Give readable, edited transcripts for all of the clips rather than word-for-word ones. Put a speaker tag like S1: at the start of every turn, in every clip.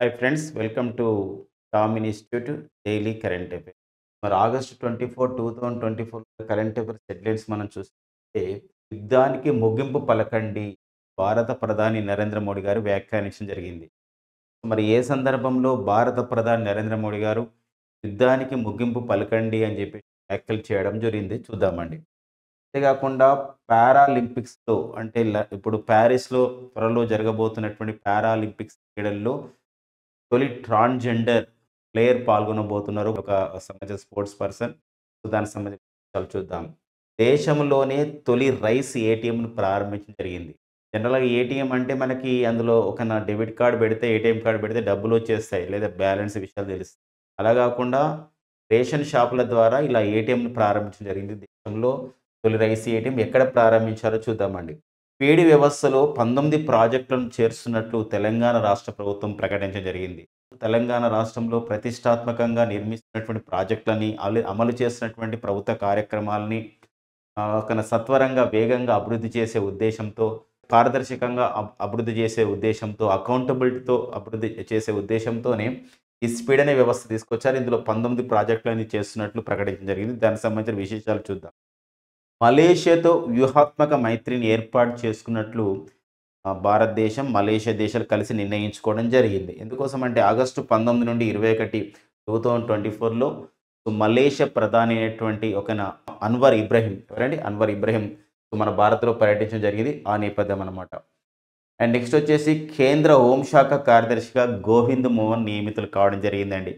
S1: Hi friends, welcome to Tom institute daily current affairs. మరి August 24, 2024 current affairs headlines మనం చూస్తే యుద్ధానికి ముగింపు పలకండి భారత ప్రధాని నరేంద్ర మోడీ గారు వ్యాఖ్యానించడం జరిగింది. మరి ఏ సందర్భంలో భారత ప్రధాని నరేంద్ర మోడీ గారు యుద్ధానికి ముగింపు పలకండి అని చెప్పి వ్యాఖ్యలు చేయడం జరిగింది చూద్దామండి. అంతేకాకుండా పారాలింపిక్స్‌లో అంటే ఇప్పుడు ప్యారిస్‌లో త్వరలో జరగబోతున్నటువంటి పారాలింపిక్స్ క్రీడల్లో తొలి ట్రాన్స్‌జెండర్ ప్లేయర్ పాల్గొనబోతున్నారు. ఒక సంబంధించిన స్పోర్ట్స్ పర్సన్. సో, దానికి సంబంధించిన విషయాలు చూద్దాం. దేశంలోనే తొలి రైస్ ఏటీఎంను ప్రారంభించడం జరిగింది. జనరల్‌గా ఏటీఎం అంటే మనకి అందులో ఒక డెబిట్ కార్డ్ పెడితే, ఏటీఎం కార్డ్ పెడితే డబ్బులొచ్చేస్తాయి. లేదా బ్యాలెన్స్ విషయాలు తెలుస్తాయి. అలా గాకుండా రేషన్ షాపుల ద్వారా ఇలా ఏటీఎంను ప్రారంభించడం జరిగింది. దేశంలో తొలి రైస్ ఏటీఎం ఎక్కడ ప్రారంభించారో చూద్దామండి. ఫీడ్ వ్యవస్థలో 19 ప్రాజెక్టులను చేరుస్తున్నట్లు తెలంగాణ రాష్ట్ర ప్రభుత్వం ప్రకటించడం జరిగింది. తెలంగాణ రాష్ట్రంలో ప్రతిష్టాత్మకంగా నిర్మిస్తున్నటువంటి ప్రాజెక్టులని, అమలు చేస్తున్నటువంటి ప్రభుత్వ కార్యక్రమాలని సత్వరంగా, వేగంగా అభివృద్ధి చేసే ఉద్దేశంతో, పారదర్శకంగా అభివృద్ధి చేసే ఉద్దేశంతో, అకౌంటబిలిటీతో అభివృద్ధి చేసే ఉద్దేశంతోనే ఈ స్పీడ్ అనే వ్యవస్థ తీసుకొచ్చారు. ఇందులో 19 ప్రాజెక్టులని చేస్తున్నట్లు ప్రకటించడం జరిగింది. దానికి సంబంధించిన విశేషాలు చూద్దాం. మలేషియాతో వ్యూహాత్మక మైత్రిని ఏర్పాటు చేసుకున్నట్లు భారతదేశం, మలేషియా దేశాలు కలిసి నిర్ణయించుకోవడం జరిగింది. ఎందుకోసం అంటే ఆగస్టు 19 నుండి 21, 2024లో మలేషియా ప్రధాని అయినటువంటి అన్వర్ ఇబ్రహీం, ఎవరండి అన్వర్ ఇబ్రహీం మన భారత్లో పర్యటించడం జరిగింది. ఆ నేపథ్యం అనమాట. అండ్ నెక్స్ట్ వచ్చేసి కేంద్ర హోంశాఖ కార్యదర్శిగా గోవింద్ మోహన్ నియమితులు కావడం జరిగిందండి.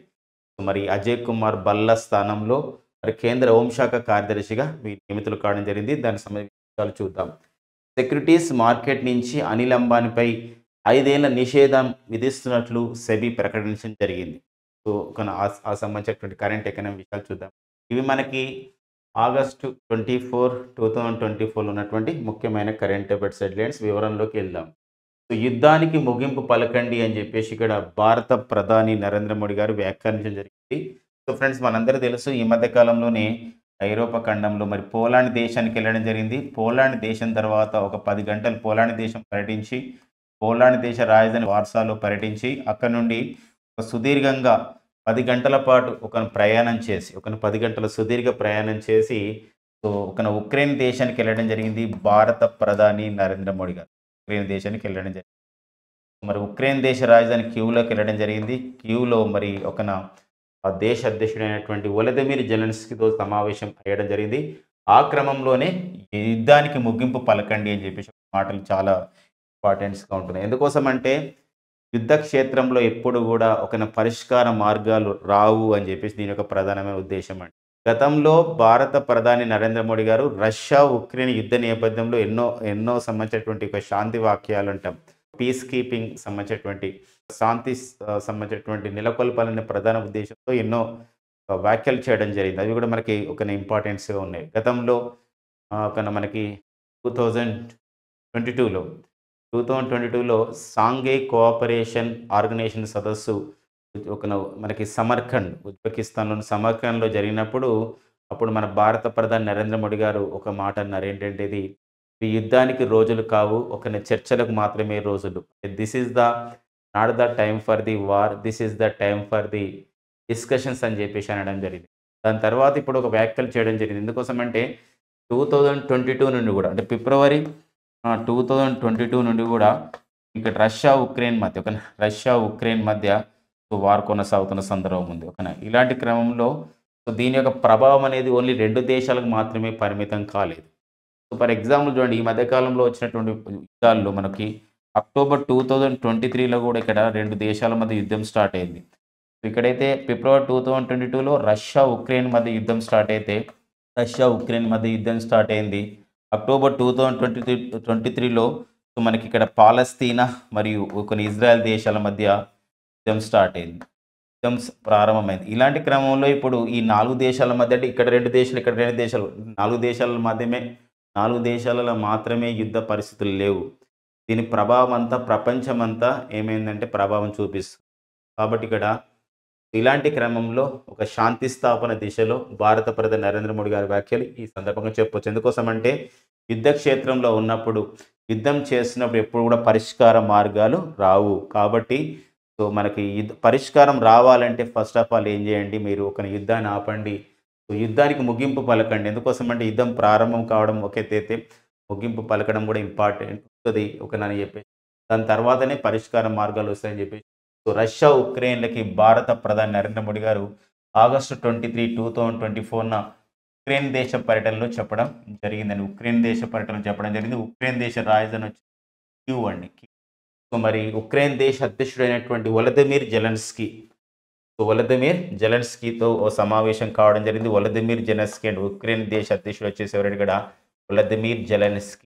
S1: మరి అజయ్ కుమార్ భల్లా స్థానంలో మరి కేంద్ర హోంశాఖ కార్యదర్శిగా వీరు నియమితులు కావడం జరిగింది. దానికి సంబంధించిన చూద్దాం. సెక్యూరిటీస్ మార్కెట్ నుంచి అనిల్ అంబానీపై 5 ఏళ్ల నిషేధం విధిస్తున్నట్లు సెబీ ప్రకటించడం జరిగింది. సో, ఆ సంబంధించినటువంటి కరెంట్ ఎకనామీ విషయాలు చూద్దాం. ఇవి మనకి ఆగస్టు 24, 2024లో ఉన్నటువంటి ముఖ్యమైన కరెంట్ అఫైర్స్ హెడ్లైన్స్. వివరంలోకి వెళ్దాం. సో, యుద్ధానికి ముగింపు పలకండి అని చెప్పేసి ఇక్కడ భారత ప్రధాని నరేంద్ర మోడీ గారు వ్యాఖ్యానించడం జరిగింది. సో ఫ్రెండ్స్, మనందరూ తెలుసు ఈ మధ్య కాలంలోనే ఐరోపా ఖండంలో మరి పోలాండ్ దేశానికి వెళ్ళడం జరిగింది. పోలాండ్ దేశం తర్వాత ఒక 10 గంటలు పోలాండ్ దేశం పర్యటించి, పోలాండ్ దేశ రాజధాని వార్సాలో పర్యటించి, అక్కడ నుండి సుదీర్ఘంగా 10 గంటల పాటు ఒక 10 గంటల సుదీర్ఘ ప్రయాణం చేసి సో ఉక్రెయిన్ దేశానికి వెళ్ళడం జరిగింది భారత ప్రధాని నరేంద్ర మోడీ గారు. ఉక్రెయిన్ దేశానికి వెళ్ళడం జరిగింది. మరి ఉక్రెయిన్ దేశ రాజధాని కీవ్‌లోకి వెళ్ళడం జరిగింది. కీవ్‌లో మరి ఆ దేశ అధ్యక్షుడైనటువంటి వొలోదిమిర్ జెలెన్స్కీతో సమావేశం అయ్యడం జరిగింది. ఆ క్రమంలోనే యుద్ధానికి ముగింపు పలకండి అని చెప్పేసి మాటలు చాలా ఇంపార్టెంట్స్‌గా ఉంటున్నాయి. ఎందుకోసం అంటే యుద్ధ క్షేత్రంలో ఎప్పుడు కూడా పరిష్కార మార్గాలు రావు అని చెప్పేసి దీని యొక్క ప్రధానమైన ఉద్దేశం అండి. గతంలో భారత ప్రధాని నరేంద్ర మోడీ గారు రష్యా, ఉక్రెయిన్ యుద్ధ నేపథ్యంలో ఎన్నో సంబంధించినటువంటి శాంతి వాక్యాలు అంటాం. పీస్ కీపింగ్ సంబంధించినటువంటి శాంతి సంబంధించినటువంటి నెలకొల్పాలనే ప్రధాన ఉద్దేశంతో ఎన్నో వ్యాఖ్యలు చేయడం జరిగింది. అవి కూడా మనకి ఇంపార్టెన్స్‌గా ఉన్నాయి. గతంలో మనకి 2022లో సాంఘై కోఆపరేషన్ ఆర్గనైజేషన్ సదస్సు మనకి ఉజ్బెకిస్తాన్‌లోని సమర్ఖండ్‌లో జరిగినప్పుడు అప్పుడు మన భారత ప్రధాని నరేంద్ర మోడీ గారు ఒక మాట అన్నారు. ఏంటంటే ఇది యుద్ధానికి రోజులు కావు, చర్చలకు మాత్రమే రోజులు. This is not the time for the war, this is the time for the discussions అని చెప్పేసి అనడం జరిగింది. దాని తర్వాత ఇప్పుడు ఒక వ్యాఖ్యలు చేయడం జరిగింది. ఎందుకోసం అంటే 2022 నుండి కూడా అంటే ఫిబ్రవరి 2022 నుండి కూడా ఇక్కడ రష్యా, ఉక్రెయిన్ మధ్య వార్ కొనసాగుతున్న సందర్భం ఉంది. ఇలాంటి క్రమంలో దీని యొక్క ప్రభావం అనేది ఓన్లీ 2 దేశాలకు మాత్రమే పరిమితం కాలేదు. సో ఫర్ ఎగ్జాంపుల్ చూడండి, ఈ మధ్యకాలంలో వచ్చినటువంటి యుద్ధాల్లో మనకి అక్టోబర్ 2023లో కూడా ఇక్కడ 2 దేశాల మధ్య యుద్ధం స్టార్ట్ అయింది. ఇక్కడైతే ఫిబ్రవరి 2022లో రష్యా, ఉక్రెయిన్ మధ్య యుద్ధం స్టార్ట్ అయింది. అక్టోబర్ 2023లో మనకి ఇక్కడ పాలస్తీనా మరియు ఇజ్రాయెల్ దేశాల మధ్య యుద్ధం స్టార్ట్ అయింది. యుద్ధం ప్రారంభమైంది. ఇలాంటి క్రమంలో ఇప్పుడు ఈ 4 దేశాల మధ్య అంటే ఇక్కడ 2 దేశాలు, ఇక్కడ 2 దేశాలు, 4 దేశాలలో మాత్రమే యుద్ధ పరిస్థితులు లేవు. దీని ప్రభావం అంతా ప్రపంచమంతా ఏమైందంటే ప్రభావం చూపిస్తుంది. కాబట్టి ఇక్కడ ఇలాంటి క్రమంలో ఒక శాంతి స్థాపన దిశలో భారత ప్రధాని నరేంద్ర మోడీ గారి వ్యాఖ్యలు ఈ సందర్భంగా చెప్పొచ్చు. ఎందుకోసం అంటే యుద్ధ క్షేత్రంలో ఉన్నప్పుడు, యుద్ధం చేస్తున్నప్పుడు ఎప్పుడు కూడా పరిష్కార మార్గాలు రావు. కాబట్టి సో, మనకి పరిష్కారం రావాలంటే ఫస్ట్ ఆఫ్ ఆల్ ఏం చేయండి మీరు ఒక యుద్ధాన్ని ఆపండి. సో, యుద్ధానికి ముగింపు పలకండి. ఎందుకోసమంటే యుద్ధం ప్రారంభం కావడం ఒక ఎత్తైతే, ముగింపు పలకడం కూడా ఇంపార్టెంట్ ఉంటది ఓకేనని చెప్పేసి. దాని తర్వాతనే పరిష్కార మార్గాలు వస్తాయని చెప్పేసి. సో, రష్యా, ఉక్రెయిన్‌లకి భారత ప్రధాని నరేంద్ర మోడీ గారు ఆగస్టు 23, 2024న ఉక్రెయిన్ దేశ పర్యటనలో చెప్పడం జరిగిందండి. ఉక్రెయిన్ దేశ పర్యటనలో చెప్పడం జరిగింది. ఉక్రెయిన్ దేశ రాజధాని వచ్చి కీవ్ అండి. సో, మరి ఉక్రెయిన్ దేశ అధ్యక్షుడైనటువంటి వొలదిమిర్ జెలెన్స్కీ సో, వొలదిమిర్ జెలెన్స్కీతో ఓ సమావేశం కావడం జరిగింది. వొలదిమిర్ జెలెన్స్కీ అండ్ ఉక్రెయిన్ దేశ అధ్యక్షుడు వచ్చేసి ఎవరంటే ఇక్కడ వొలదిమిర్ జెలెన్స్కీ.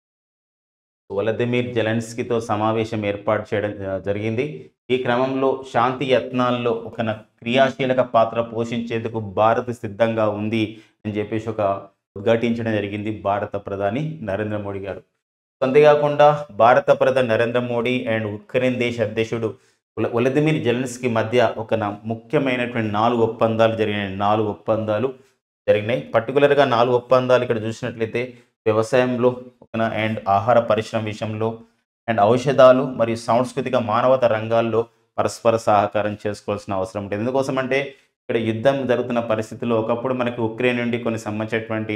S1: వొలదిమిర్ జెలెన్స్కీతో సమావేశం ఏర్పాటు చేయడం జరిగింది. ఈ క్రమంలో శాంతి యత్నాల్లో ఒక క్రియాశీలక పాత్ర పోషించేందుకు భారత్ సిద్ధంగా ఉంది అని చెప్పేసి ఉద్ఘాటించడం జరిగింది భారత ప్రధాని నరేంద్ర మోడీ గారు. అంతేకాకుండా భారత ప్రధాని నరేంద్ర మోడీ అండ్ ఉక్రెయిన్ దేశ అధ్యక్షుడు వొలదిమిర్ జెలెన్స్కీ మధ్య ముఖ్యమైనటువంటి 4 ఒప్పందాలు జరిగినాయి. 4 ఒప్పందాలు జరిగినాయి. పర్టికులర్‌గా 4 ఒప్పందాలు ఇక్కడ చూసినట్లయితే వ్యవసాయంలో అండ్ ఆహార పరిశ్రమ విషయంలో అండ్ ఔషధాలు మరియు సాంస్కృతిక మానవతా రంగాల్లో పరస్పర సహకారం చేసుకోవాల్సిన అవసరం ఉంటుంది. ఎందుకోసమంటే ఇక్కడ యుద్ధం జరుగుతున్న పరిస్థితుల్లో ఒకప్పుడు మనకి ఉక్రెయిన్ నుండి కొన్ని సంబంధించినటువంటి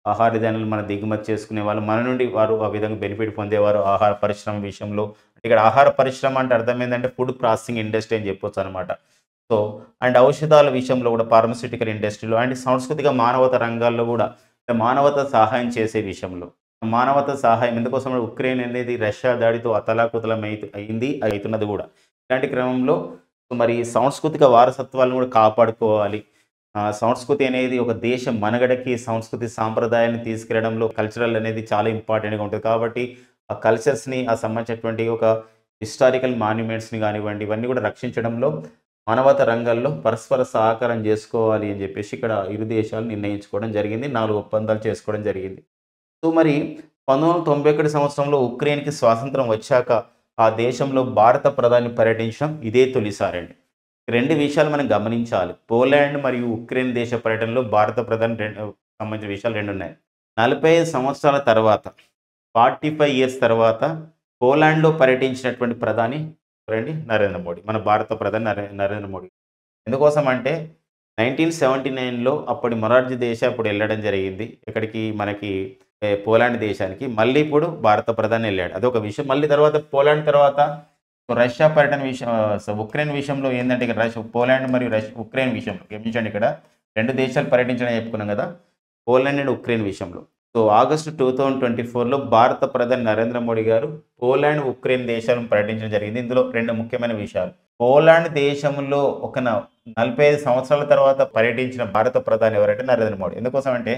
S1: ఆహార ధాన్యాలు మనం దిగుమతి చేసుకునే వాళ్ళు. మన నుండి వారు ఆ విధంగా బెనిఫిట్ పొందేవారు ఆహార పరిశ్రమ విషయంలో. ఇక్కడ ఆహార పరిశ్రమ అంటే అర్థం ఏందంటే ఫుడ్ ప్రాసెసింగ్ ఇండస్ట్రీ అని చెప్పొచ్చు అనమాట. సో, అండ్ ఔషధాల విషయంలో కూడా ఫార్మాస్యూటికల్ ఇండస్ట్రీలో అండ్ సాంస్కృతిక మానవతా రంగాల్లో కూడా మానవతా సహాయం చేసే విషయంలో. మానవతా సహాయం ఎందుకోసం ఉక్రెయిన్ అనేది రష్యా దాడితో అతలాకుతలం అవుతున్నది కూడా. ఇలాంటి క్రమంలో మరి సాంస్కృతిక వారసత్వాలను కూడా కాపాడుకోవాలి. సంస్కృతి అనేది ఒక దేశం మనుగడకి సంస్కృతి సాంప్రదాయాన్ని తీసుకెళ్లడంలో కల్చరల్ అనేది చాలా ఇంపార్టెంట్‌గా ఉంటుంది. కాబట్టి ఆ కల్చర్స్‌ని సంబంధించినటువంటి ఒక హిస్టారికల్ మాన్యుమెంట్స్‌ని కానివ్వండి, ఇవన్నీ కూడా రక్షించడంలో మానవతా రంగాల్లో పరస్పర సహకారం చేసుకోవాలి అని చెప్పేసి ఇక్కడ ఇరు దేశాలు నిర్ణయించుకోవడం జరిగింది. 4 ఒప్పందాలు చేసుకోవడం జరిగింది. సో, మరి 1991 సంవత్సరంలో ఉక్రెయిన్‌కి స్వాతంత్రం వచ్చాక ఆ దేశంలో భారత ప్రధాని పర్యటించడం ఇదే తొలిసారండి. 2 విషయాలు మనం గమనించాలి. పోలాండ్ మరియు ఉక్రెయిన్ దేశ పర్యటనలో భారత ప్రధాని సంబంధించిన విషయాలు 2 ఉన్నాయి. 45 సంవత్సరాల తర్వాత 45 ఇయర్స్ తర్వాత పోలాండ్‌లో పర్యటించినటువంటి ప్రధాని ఎవరండి? నరేంద్ర మోడీ. మన భారత ప్రధాని నరేంద్ర మోడీ. ఎందుకోసం అంటే 1979లో అప్పటి మొరార్జీ దేశాయ్ అప్పుడు వెళ్ళడం జరిగింది. ఎక్కడికి మనకి పోలాండ్ దేశానికి. మళ్ళీ ఇప్పుడు భారత ప్రధాని వెళ్ళాడు. అదొక విషయం. మళ్ళీ తర్వాత పోలాండ్ తర్వాత రష్యా పర్యటన విషయం ఉక్రెయిన్ విషయంలో ఏందంటే ఇక్కడ పోలాండ్ మరియు ఉక్రెయిన్ విషయంలో గమనించండి ఇక్కడ 2 దేశాలు పర్యటించడం చెప్పుకున్నాం కదా! పోలాండ్ అండ్ ఉక్రెయిన్ విషయంలో. సో, ఆగస్టు 2024లో భారత ప్రధాని నరేంద్ర మోడీ గారు పోలాండ్, ఉక్రెయిన్ దేశాలను పర్యటించడం జరిగింది. ఇందులో 2 ముఖ్యమైన విషయాలు. పోలాండ్ దేశంలో 45 సంవత్సరాల తర్వాత పర్యటించిన భారత ప్రధాని ఎవరంటే నరేంద్ర మోడీ. ఎందుకోసం అంటే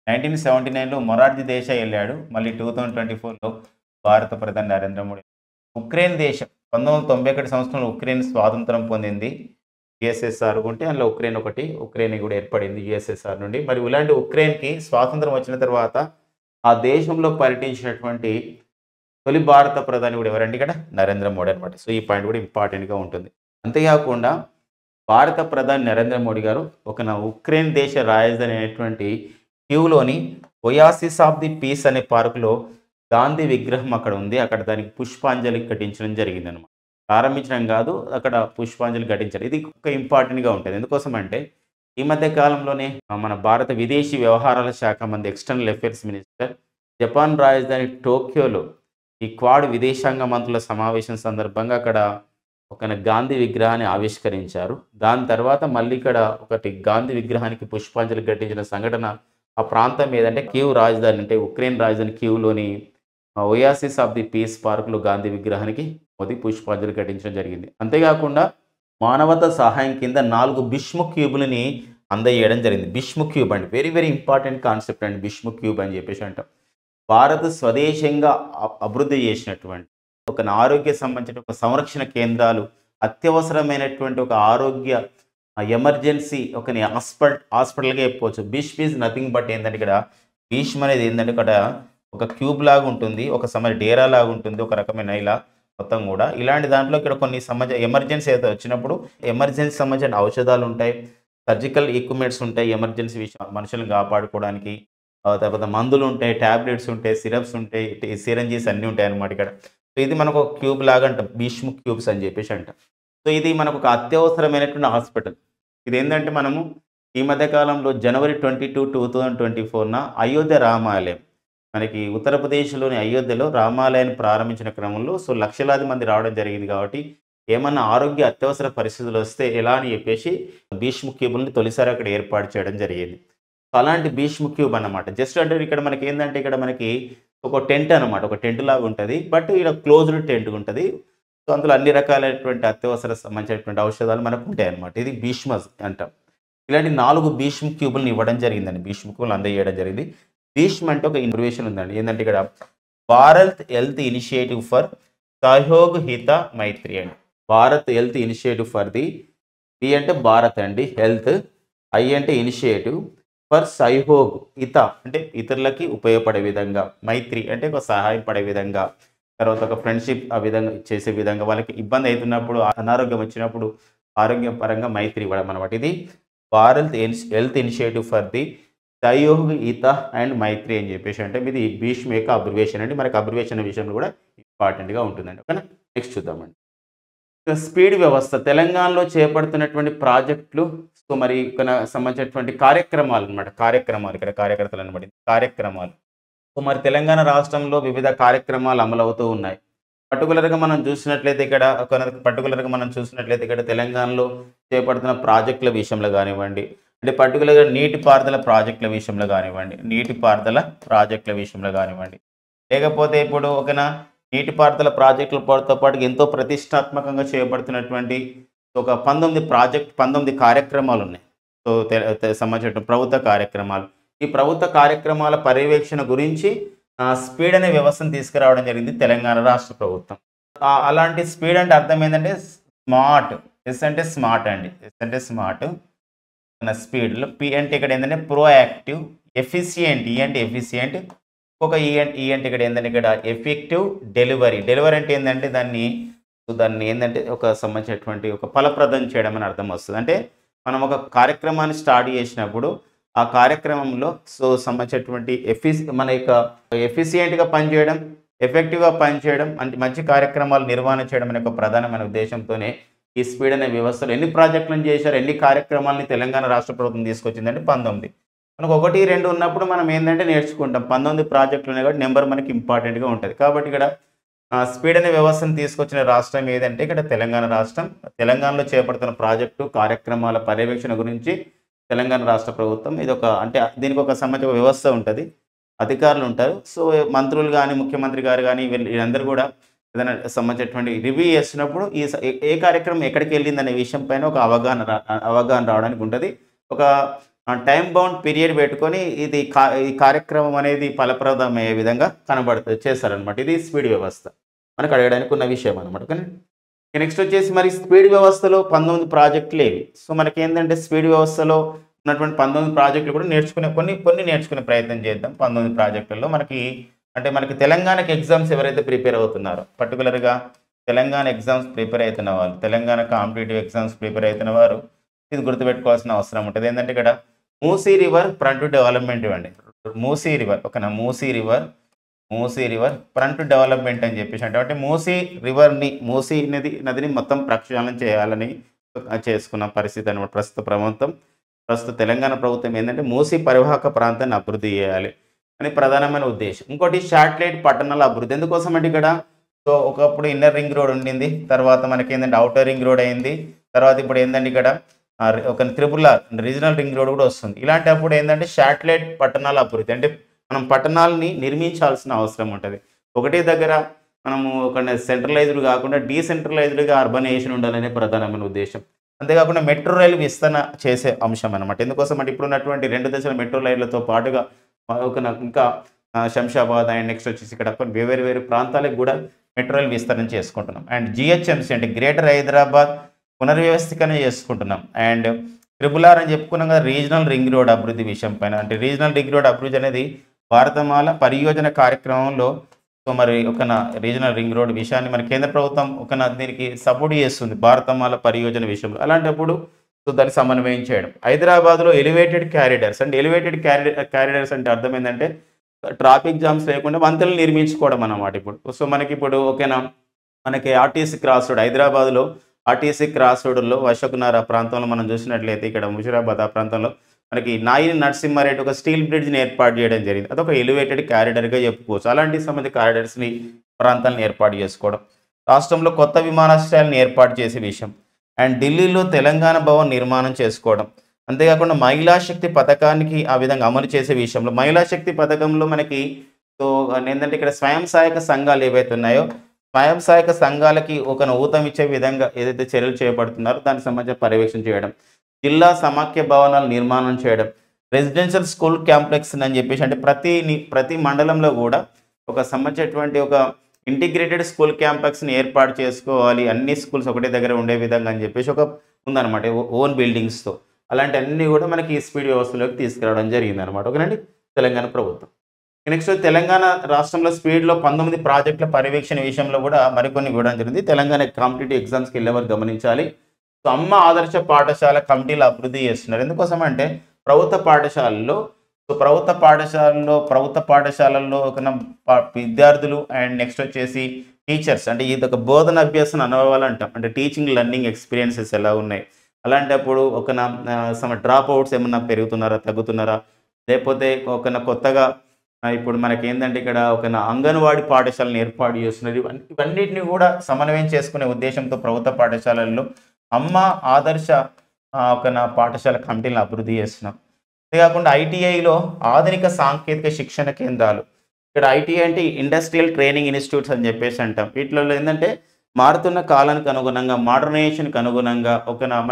S1: 1979లో మొరార్జీ దేశాయ్ వెళ్ళాడు. మళ్ళీ 2024లో భారత ప్రధాని నరేంద్ర మోడీ. ఉక్రెయిన్ దేశం 1991 సంవత్సరంలో ఉక్రెయిన్ స్వాతంత్రం పొందింది. యూఎస్ఎస్ఆర్ ఉంటే అందులో ఉక్రెయిన్ కూడా ఏర్పడింది యూఎస్ఎస్ఆర్ నుండి. మరి ఇలాంటి ఉక్రెయిన్‌కి స్వాతంత్రం వచ్చిన తర్వాత ఆ దేశంలో పర్యటించినటువంటి తొలి భారత ప్రధాని కూడా ఎవరంటే ఇక్కడ నరేంద్ర మోడీ అనమాట. సో, ఈ పాయింట్ కూడా ఇంపార్టెంట్‌గా ఉంటుంది. అంతేకాకుండా భారత ప్రధాని నరేంద్ర మోడీ గారు ఉక్రెయిన్ దేశ రాజధాని అయినటువంటి కీవ్‌లోని ఒయాసిస్ ఆఫ్ ది పీస్ అనే పార్కులో గాంధీ విగ్రహం అక్కడ ఉంది. అక్కడ దానికి పుష్పాంజలి ఘటించడం జరిగిందనమాట. ప్రారంభించడం కాదు, అక్కడ పుష్పాంజలి ఘటించారు. ఇది ఒక ఇంపార్టెంట్‌గా ఉంటుంది. ఎందుకోసం అంటే ఈ మధ్య కాలంలోనే మన భారత విదేశీ వ్యవహారాల శాఖ మంత్రి ఎక్స్టర్నల్ అఫైర్స్ మినిస్టర్ జపాన్ రాజధాని టోక్యోలో ఈ క్వాడ్ విదేశాంగ మంత్రుల సమావేశం సందర్భంగా అక్కడ గాంధీ విగ్రహాన్ని ఆవిష్కరించారు. దాని తర్వాత మళ్ళీ ఇక్కడ గాంధీ విగ్రహానికి పుష్పాంజలి ఘటించిన సంఘటన ఆ ప్రాంతం ఏదంటే కీవ్ రాజధాని అంటే ఉక్రెయిన్ రాజధాని కీవ్‌లోని ఒయాసిస్ ఆఫ్ ది పీస్ పార్క్‌లో గాంధీ విగ్రహానికి మోదీ పుష్పాంజలి ఘటించడం జరిగింది. అంతేకాకుండా మానవతా సహాయం కింద 4 బిష్ముఖ్ క్యూబులని అందజేయడం జరిగింది. బిష్ముఖ్ క్యూబ్ అండి. వెరీ వెరీ ఇంపార్టెంట్ కాన్సెప్ట్ అండి బిష్ముఖ్ క్యూబ్ అని చెప్పేసి అంటాం. భారత్ స్వదేశంగా అభివృద్ధి చేసినటువంటి ఆరోగ్య సంబంధించిన సంరక్షణ కేంద్రాలు, అత్యవసరమైనటువంటి ఆరోగ్య ఎమర్జెన్సీ హాస్పిటల్‌గా చెప్పవచ్చు. బిష్ ఈజ్ నథింగ్ బట్ ఏందంటే ఇక్కడ భీష్మ్ అనేది ఏందంటే ఇక్కడ క్యూబ్ లాగా ఉంటుంది. డేరా లాగా ఉంటుంది. ఒక రకమైన ఇలా మొత్తం కూడా ఇలాంటి దాంట్లో ఇక్కడ కొన్ని ఎమర్జెన్సీ అయితే వచ్చినప్పుడు ఎమర్జెన్సీ సంబంధించిన ఔషధాలు ఉంటాయి. సర్జికల్ ఎక్విప్‌మెంట్స్ ఉంటాయి. ఎమర్జెన్సీ మనుషులను కాపాడుకోవడానికి. తర్వాత మందులు ఉంటాయి, టాబ్లెట్స్ ఉంటాయి, సిరప్స్ ఉంటాయి, సిరంజీస్ అన్నీ ఉంటాయి అన్నమాట ఇక్కడ. సో, ఇది మనకు క్యూబ్ లాగా అంటాం. భీష్మ్ క్యూబ్స్ అని చెప్పేసి అంటాం. సో ఇది మనకు ఒక అత్యవసరమైనటువంటి హాస్పిటల్. ఇదేందంటే మనము ఈ మధ్య కాలంలో జనవరి 22, 2024న అయోధ్య రామాలయం, మనకి ఉత్తరప్రదేశ్‌లోని అయోధ్యలో రామాలయాన్ని ప్రారంభించిన క్రమంలో లక్షలాది మంది రావడం జరిగింది కాబట్టి, ఏమన్నా ఆరోగ్య అత్యవసర పరిస్థితులొస్తే ఎలా అని చెప్పేసి భీష్మ క్యూబ్‌లని తొలిసారి అక్కడ ఏర్పాటు చేయడం జరిగింది. సో అలాంటి భీష్మ క్యూబ్ అన్నమాట. జస్ట్ అంటే ఇక్కడ మనకేందంటే ఇక్కడ మనకి ఒక టెంట్ అన్నమాట. ఒక టెంట్ లాగా ఉంటది. బట్ ఈడ క్లోజ్డ్ టెంట్ ఉంటది. సో అందులో అన్ని రకాలైనటువంటి అత్యవసర సంబంధించినటువంటి ఔషధాలు మనకు ఉంటాయన్నమాట. ఇది భీష్మస్ అంటాం. ఇలాంటి 4 భీష్మ క్యూబుల్ని ఇవ్వడం జరిగిందండి. భీష్మ క్యూబులు అందజేయడం జరిగింది. భీష్మ అంటే ఒక ఇన్ఫర్మేషన్ ఉందండి. ఏందంటే ఇక్కడ Bharat health initiative for Sahyog Hita Maitri అండి. Bharat health initiative for the, B అంటే భారత్ అండి హెల్త్, ఐ అంటే ఇనిషియేటివ్, ఫర్ సహయోగ్ హిత అంటే ఇతరులకి ఉపయోగపడే విధంగా, మైత్రి అంటే ఒక సహాయం పడే విధంగా, తర్వాత ఒక ఫ్రెండ్షిప్ ఆ విధంగా చేసే విధంగా, వాళ్ళకి ఇబ్బంది అవుతున్నప్పుడు అనారోగ్యం వచ్చినప్పుడు ఆరోగ్యపరంగా మైత్రి ఇవ్వడం అనమాట. ఇది Bharat health initiative for the Sahyog Hita and మైత్రి అని చెప్పేసి అంటే ఇది భీష్మ యొక్క అబ్రివేషన్ అండి. మనకి అబ్రివేషన్ విషయంలో కూడా ఇంపార్టెంట్గా ఉంటుందండి. ఓకేనా, నెక్స్ట్ చూద్దామండి. స్పీడ్ వ్యవస్థ తెలంగాణలో చేపడుతున్నటువంటి ప్రాజెక్టులు, సో మరి ఇక్కడ సంబంధించినటువంటి కార్యక్రమాలు అనమాట. కార్యక్రమాలు ఇక్కడ కార్యకర్తలు అనమాట, కార్యక్రమాలు. సో మరి తెలంగాణ రాష్ట్రంలో వివిధ కార్యక్రమాలు అమలవుతూ ఉన్నాయి. పర్టికులర్గా మనం చూసినట్లయితే ఇక్కడ తెలంగాణలో చేపడుతున్న ప్రాజెక్టుల విషయంలో కానివ్వండి, అంటే పర్టికులర్గా నీటిపారుదల ప్రాజెక్టుల విషయంలో కానివ్వండి, లేకపోతే ఇప్పుడు ఒకనా నీటిపారుదల ప్రాజెక్టులతో పాటు ఎంతో ప్రతిష్టాత్మకంగా చేపడుతున్నటువంటి ఒక 19 కార్యక్రమాలు ఉన్నాయి. సో సంబంధించిన ప్రభుత్వ కార్యక్రమాలు. ఈ ప్రభుత్వ కార్యక్రమాల పర్యవేక్షణ గురించి స్పీడ్ అనే వ్యవస్థను తీసుకురావడం జరిగింది తెలంగాణ రాష్ట్ర ప్రభుత్వం. అలాంటి స్పీడ్ అంటే అర్థం ఏంటంటే స్మార్ట్, ఎస్ అంటే స్మార్ట్ అండి, స్పీడ్లో, పి అంటే ఇక్కడ ఏంటంటే ప్రోయాక్టివ్, ఎఫిషియంట్, ఈ అంటే ఎఫిషియంట్, ఒక ఈ అంటే ఇక్కడ ఏంటంటే ఇక్కడ ఎఫెక్టివ్ డెలివరీ అంటే ఏంటంటే దాన్ని ఏంటంటే ఒక సంబంధించినటువంటి ఒక ఫలప్రదం చేయడం అని అర్థం వస్తుంది. అంటే మనం ఒక కార్యక్రమాన్ని స్టార్ట్ చేసినప్పుడు ఆ కార్యక్రమంలో సంబంధించినటువంటి మన యొక్క ఎఫిషియెంట్గా పనిచేయడం, ఎఫెక్టివ్గా పనిచేయడం, అంటే మంచి కార్యక్రమాలు నిర్వహణ చేయడం అనే ఒక ప్రధానమైన ఉద్దేశంతోనే ఈ స్పీడ్ అనే వ్యవస్థలో ఎన్ని ప్రాజెక్టులను చేశారు, ఎన్ని కార్యక్రమాలని తెలంగాణ రాష్ట్ర ప్రభుత్వం తీసుకొచ్చిందంటే 19. మనకు 1, 2 ఉన్నప్పుడు మనం ఏంటంటే నేర్చుకుంటాం. 19 ప్రాజెక్టులు ఉన్నాయి కాబట్టి నెంబర్ మనకి ఇంపార్టెంట్గా ఉంటుంది. కాబట్టి ఇక్కడ స్పీడ్ అనే వ్యవస్థను తీసుకొచ్చిన రాష్ట్రం ఏదంటే ఇక్కడ తెలంగాణ రాష్ట్రం. తెలంగాణలో చేపడుతున్న ప్రాజెక్టు కార్యక్రమాల పర్యవేక్షణ గురించి తెలంగాణ రాష్ట్ర ప్రభుత్వం ఇది ఒక అంటే దీనికి ఒక సంబంధించిన వ్యవస్థ ఉంటుంది, అధికారులు ఉంటారు. సో మంత్రులు కానీ, ముఖ్యమంత్రి గారు కానీ వీళ్ళందరూ కూడా ఏదైనా సంబంధించినటువంటి రివ్యూ చేస్తున్నప్పుడు ఏ కార్యక్రమం ఎక్కడికి వెళ్ళింది అనే విషయం పైన ఒక అవగాహన రావడానికి ఉంటుంది. ఒక టైం బౌండ్ పీరియడ్ పెట్టుకొని ఈ కార్యక్రమం అనేది ఫలప్రదమయ్యే విధంగా చేస్తారనమాట. ఇది స్పీడ్ వ్యవస్థ మనకు అడగడానికి ఉన్న విషయం అనమాట. కానీ నెక్స్ట్ వచ్చేసి మరి స్పీడ్ వ్యవస్థలో 19 ప్రాజెక్టులు ఏవి? సో మనకి ఏంటంటే స్పీడ్ వ్యవస్థలో ఉన్నటువంటి 19 ప్రాజెక్టులు కూడా కొన్ని నేర్చుకునే ప్రయత్నం చేద్దాం. 19 ప్రాజెక్టుల్లో మనకి తెలంగాణకి ఎగ్జామ్స్ ఎవరైతే ప్రిపేర్ అవుతున్నారో, పర్టికులర్గా తెలంగాణ ఎగ్జామ్స్ ప్రిపేర్ అవుతున్న వాళ్ళు, తెలంగాణ కాంపిటేటివ్ ఎగ్జామ్స్ ప్రిపేర్ అవుతున్న వారు ఇది గుర్తుపెట్టుకోవాల్సిన అవసరం ఉంటుంది. ఏంటంటే ఇక్కడ మూసీ రివర్ ఫ్రంట్ డెవలప్మెంట్ ఇవ్వండి. మూసీ రివర్ ఫ్రంట్ డెవలప్మెంట్ అని చెప్పేసి అంటే మూసీ నదిని మొత్తం ప్రక్షాళన చేయాలని చేసుకున్న పరిస్థితి అనమాట. ప్రస్తుత తెలంగాణ ప్రభుత్వం ఏంటంటే మూసీ పరివాహక ప్రాంతాన్ని అభివృద్ధి చేయాలి అని ప్రధానమైన ఉద్దేశం. ఇంకోటి శాటిలైట్ పట్టణాల అభివృద్ధి. ఎందుకోసం అంటే ఇక్కడ సో ఒకప్పుడు ఇన్నర్ రింగ్ రోడ్ ఉండింది, తర్వాత మనకి ఏంటంటే అవుటర్ రింగ్ రోడ్ అయింది, తర్వాత ఇప్పుడు ఏంటంటే ఇక్కడ ఒక రీజనల్ రింగ్ రోడ్ కూడా వస్తుంది. ఇలాంటప్పుడు ఏంటంటే శాటిలైట్ పట్టణాల అభివృద్ధి అంటే మనం పట్టణాలని నిర్మించాల్సిన అవసరం ఉంటుంది. ఒకటే దగ్గర మనము ఒక సెంట్రలైజ్డ్ కాకుండా డీసెంట్రలైజ్డ్గా అర్బనైజేషన్ ఉండాలనే ప్రధానమైన ఉద్దేశం. అంతేకాకుండా మెట్రో రైలు విస్తరణ చేసే అంశం అనమాట. ఎందుకోసం అంటే ఇప్పుడున్నటువంటి 2 దశల మెట్రో రైళ్లతో పాటుగా ఇంకా శంషాబాద్ అండ్ నెక్స్ట్ వచ్చేసి ఇక్కడ వేరు ప్రాంతాలకు కూడా మెట్రో రైలు విస్తరణ చేసుకుంటున్నాం. అండ్ జిహెచ్ఎంసీ అంటే గ్రేటర్ హైదరాబాద్ పునర్వ్యవస్థీకరణ చేసుకుంటున్నాం. అండ్ RRR అని చెప్పుకున్నాం కదా, రీజనల్ రింగ్ రోడ్ అభివృద్ధి విషయం పైన. అంటే రీజనల్ రింగ్ రోడ్ అభివృద్ధి అనేది భారతమాల పరియోజన కార్యక్రమంలో సో మరి రీజనల్ రింగ్ రోడ్ విషయాన్ని మన కేంద్ర ప్రభుత్వం దీనికి సపోర్ట్ చేస్తుంది భారతమాల పరియోజన విషయంలో. అలాంటప్పుడు సో దాన్ని సమన్వయం చేయడం. హైదరాబాద్లో ఎలివేటెడ్ క్యారిడర్స్ అంటే అర్థం ఏంటంటే ట్రాఫిక్ జామ్స్ లేకుండా వంతెనలు నిర్మించుకోవడం అన్నమాట. ఇప్పుడు సో మనకి ఆర్టీసీ క్రాస్ రోడ్, హైదరాబాద్లో ఆర్టీసీ క్రాస్ రోడ్డులో అశోక్నగర్ ఆ ప్రాంతంలో మనం చూసినట్లయితే ఇక్కడ ముషిరాబాద్ ఆ ప్రాంతంలో మనకి నాయిని నరసింహారెడ్డి ఒక స్టీల్ బ్రిడ్జ్ని ఏర్పాటు చేయడం జరిగింది. అదొక ఎలివేటెడ్ కారిడార్గా చెప్పుకోవచ్చు. అలాంటి సంబంధిత కారిడార్స్ని ప్రాంతాలను ఏర్పాటు చేసుకోవడం, రాష్ట్రంలో కొత్త విమానాశ్రయాలను ఏర్పాటు చేసే విషయం, అండ్ ఢిల్లీలో తెలంగాణ భవన్ నిర్మాణం చేసుకోవడం, అంతేకాకుండా మహిళా శక్తి పథకానికి ఆ విధంగా అమలు చేసే విషయంలో మహిళా శక్తి పథకంలో మనకి సో ఏంటంటే ఇక్కడ స్వయం సహాయక సంఘాలు ఏవైతే ఉన్నాయో స్వయం సహాయక సంఘాలకి ఒక ఊతం ఇచ్చే విధంగా ఏదైతే చర్యలు చేపడుతున్నారో దానికి సంబంధించిన పర్యవేక్షణ చేయడం, జిల్లా సమాఖ్య భవనాలు నిర్మాణం చేయడం, రెసిడెన్షియల్ స్కూల్ కాంప్లెక్స్ అని చెప్పేసి అంటే ప్రతి మండలంలో కూడా ఒక సంబంధించినటువంటి ఒక ఇంటిగ్రేటెడ్ స్కూల్ క్యాంపస్ని ఏర్పాటు చేసుకోవాలి, అన్ని స్కూల్స్ ఒకటే దగ్గర ఉండే విధంగా అని చెప్పేసి ఒక ఉందన్నమాట ఓన్ బిల్డింగ్స్తో. అలాంటి అన్నీ కూడా మనకి ఈ స్పీడ్ వ్యవస్థలోకి తీసుకురావడం జరిగిందనమాట. ఓకేనండి, తెలంగాణ ప్రభుత్వం. నెక్స్ట్ తెలంగాణ రాష్ట్రంలో స్పీడ్లో 19 ప్రాజెక్టుల పర్యవేక్షణ విషయంలో కూడా మరికొన్ని ఇవ్వడం జరిగింది. తెలంగాణ కాంపిటేటివ్ ఎగ్జామ్స్కి వెళ్ళేవారు గమనించాలి. సో అమ్మ ఆదర్శ పాఠశాల కమిటీలు అభివృద్ధి చేస్తున్నారు. ఎందుకోసం అంటే ప్రభుత్వ పాఠశాలల్లో ఒక విద్యార్థులు అండ్ నెక్స్ట్ వచ్చేసి టీచర్స్ అంటే ఇది ఒక బోధన అభ్యాసం అనుభవాలు అంటాం. అంటే టీచింగ్ లెర్నింగ్ ఎక్స్పీరియన్సెస్ ఎలా ఉన్నాయి, అలాంటప్పుడు ఒక డ్రాప్ అవుట్స్ ఏమన్నా పెరుగుతున్నారా తగ్గుతున్నారా, లేకపోతే ఒక కొత్తగా ఇప్పుడు మనకి ఏంటంటే ఇక్కడ ఒక అంగన్వాడీ పాఠశాలను ఏర్పాటు చేస్తున్నారు. ఇవన్నిటిని కూడా సమన్వయం చేసుకునే ఉద్దేశంతో ప్రభుత్వ పాఠశాలల్లో అమ్మ ఆదర్శ పాఠశాల కమిటీలను అభివృద్ధి చేస్తున్నాం. అంతేకాకుండా ఐటీఐలో ఆధునిక సాంకేతిక శిక్షణ కేంద్రాలు, ఇక్కడ ఐటీఐ అంటే ఇండస్ట్రియల్ ట్రైనింగ్ ఇన్స్టిట్యూట్స్ అని చెప్పేసి అంటాం. వీటిలో ఏంటంటే మారుతున్న కాలానికి అనుగుణంగా మోడర్నైజేషన్కి అనుగుణంగా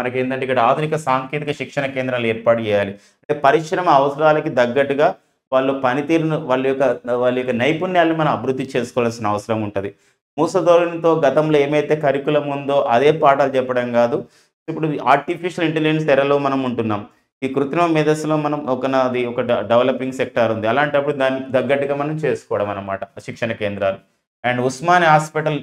S1: మనకి ఏంటంటే ఇక్కడ ఆధునిక సాంకేతిక శిక్షణ కేంద్రాలు ఏర్పాటు చేయాలి. అంటే పరిశ్రమ అవసరాలకి తగ్గట్టుగా వాళ్ళ పనితీరును వాళ్ళ యొక్క నైపుణ్యాలను మనం అభివృద్ధి చేసుకోవాల్సిన అవసరం ఉంటుంది. మూసధోరణితో గతంలో ఏమైతే కరికులం ఉందో అదే పాఠాలు చెప్పడం కాదు. ఇప్పుడు ఆర్టిఫిషియల్ ఇంటెలిజెన్స్ ఎరలో మనం ఉంటున్నాం. ఈ కృత్రిమ మేధస్సులో మనం ఒక డెవలపింగ్ సెక్టార్ ఉంది. అలాంటప్పుడు దానికి తగ్గట్టుగా మనం చేసుకోవడం అన్నమాట శిక్షణ కేంద్రాలు. అండ్ ఉస్మానియా హాస్పిటల్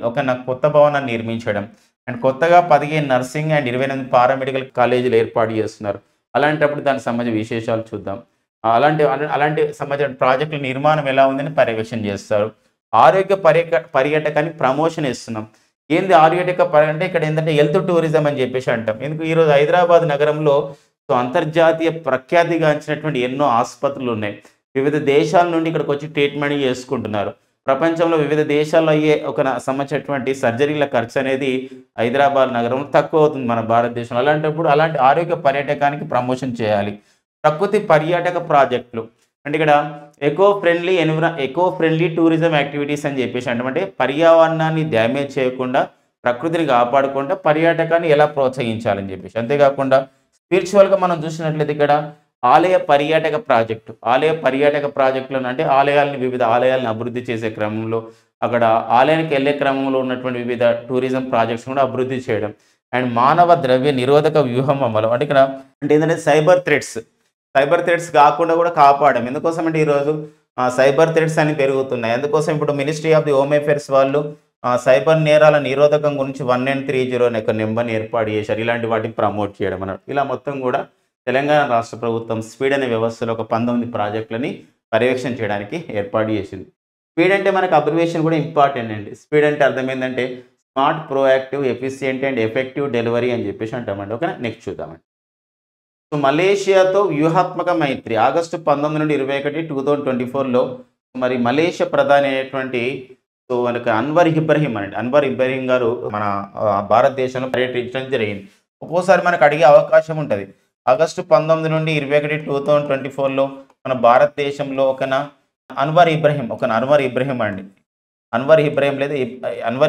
S1: కొత్త భవనాన్ని నిర్మించడం, అండ్ కొత్తగా 15 నర్సింగ్ అండ్ 28 పారామెడికల్ కాలేజీలు ఏర్పాటు చేస్తున్నారు. అలాంటప్పుడు దానికి సంబంధించిన విశేషాలు చూద్దాం. అలాంటి సంబంధించిన ప్రాజెక్టుల నిర్మాణం ఎలా ఉందని పర్యవేక్షణ చేస్తారు. ఆరోగ్య పర్యాటకాన్ని ప్రమోషన్ ఇస్తున్నాం. ఏంది ఆరోగ్యక అంటే ఇక్కడ ఏంటంటే హెల్త్ టూరిజం అని చెప్పేసి అంటాం. ఎందుకు ఈరోజు హైదరాబాద్ నగరంలో అంతర్జాతీయ ప్రఖ్యాతిగాంచినటువంటి ఎన్నో ఆసుపత్రులు ఉన్నాయి. వివిధ దేశాల నుండి ఇక్కడికి వచ్చి ట్రీట్మెంట్ చేసుకుంటున్నారు. ప్రపంచంలో వివిధ దేశాల్లో అయ్యే సంబంధించినటువంటి సర్జరీల ఖర్చు అనేది హైదరాబాద్ నగరంలో తక్కువ అవుతుంది మన భారతదేశంలో. అలాంటప్పుడు అలాంటి ఆరోగ్య పర్యాటకానికి ప్రమోషన్ చేయాలి. ప్రకృతి పర్యాటక ప్రాజెక్టులు అంటే ఇక్కడ ఎకో ఫ్రెండ్లీ టూరిజం యాక్టివిటీస్ అని చెప్పేసి అంటే పర్యావరణాన్ని డ్యామేజ్ చేయకుండా ప్రకృతిని కాపాడకుండా పర్యాటకాన్ని ఎలా ప్రోత్సహించాలని చెప్పేసి. అంతేకాకుండా స్పిరిచువల్గా మనం చూసినట్లయితే ఇక్కడ ఆలయ పర్యాటక ప్రాజెక్టులు అంటే వివిధ ఆలయాలను అభివృద్ధి చేసే క్రమంలో అక్కడ ఆలయానికి వెళ్ళే క్రమంలో ఉన్నటువంటి వివిధ టూరిజం ప్రాజెక్ట్స్ కూడా అభివృద్ధి చేయడం. అండ్ మానవ ద్రవ్య నిరోధక వ్యూహం అమలు అంటే ఇక్కడ అంటే ఏంటంటే సైబర్ థ్రెట్స్ కాకుండా కూడా కాపాడడం. ఎందుకోసం అంటే ఈరోజు సైబర్ థ్రెట్స్ అని పెరుగుతున్నాయి. అందుకోసం ఇప్పుడు ministry of the home affairs వాళ్ళు సైబర్ నేరాల నిరోధకం గురించి 1930 అనే ఒక నెంబర్ని ఏర్పాటు చేశారు. ఇలాంటి వాటిని ప్రమోట్ చేయడం అన్నట్టు. ఇలా మొత్తం కూడా తెలంగాణ రాష్ట్ర ప్రభుత్వం స్పీడ్ అనే వ్యవస్థలో ఒక 19 ప్రాజెక్టులని పర్యవేక్షణ చేయడానికి ఏర్పాటు చేసింది. స్పీడ్ అంటే మనకు అబ్రివేషన్ కూడా ఇంపార్టెంట్ అండి. స్పీడ్ అంటే అర్థం ఏంటంటే smart, proactive, efficient and effective delivery అని చెప్పేసి అంటామండి. ఓకే, నెక్స్ట్ చూద్దామండి. సో మలేషియాతో వ్యూహాత్మక మైత్రి ఆగస్టు 19 నుండి 21, 2024లో మరి మలేషియా ప్రధాని అయినటువంటి మనకు అన్వర్ ఇబ్రహీం గారు మన భారతదేశంలో పర్యటించడం జరిగింది. ఒక్కోసారి మనకు అడిగే అవకాశం ఉంటుంది. ఆగస్టు 19 నుండి 21, 2024లో మన భారతదేశంలో అన్వర్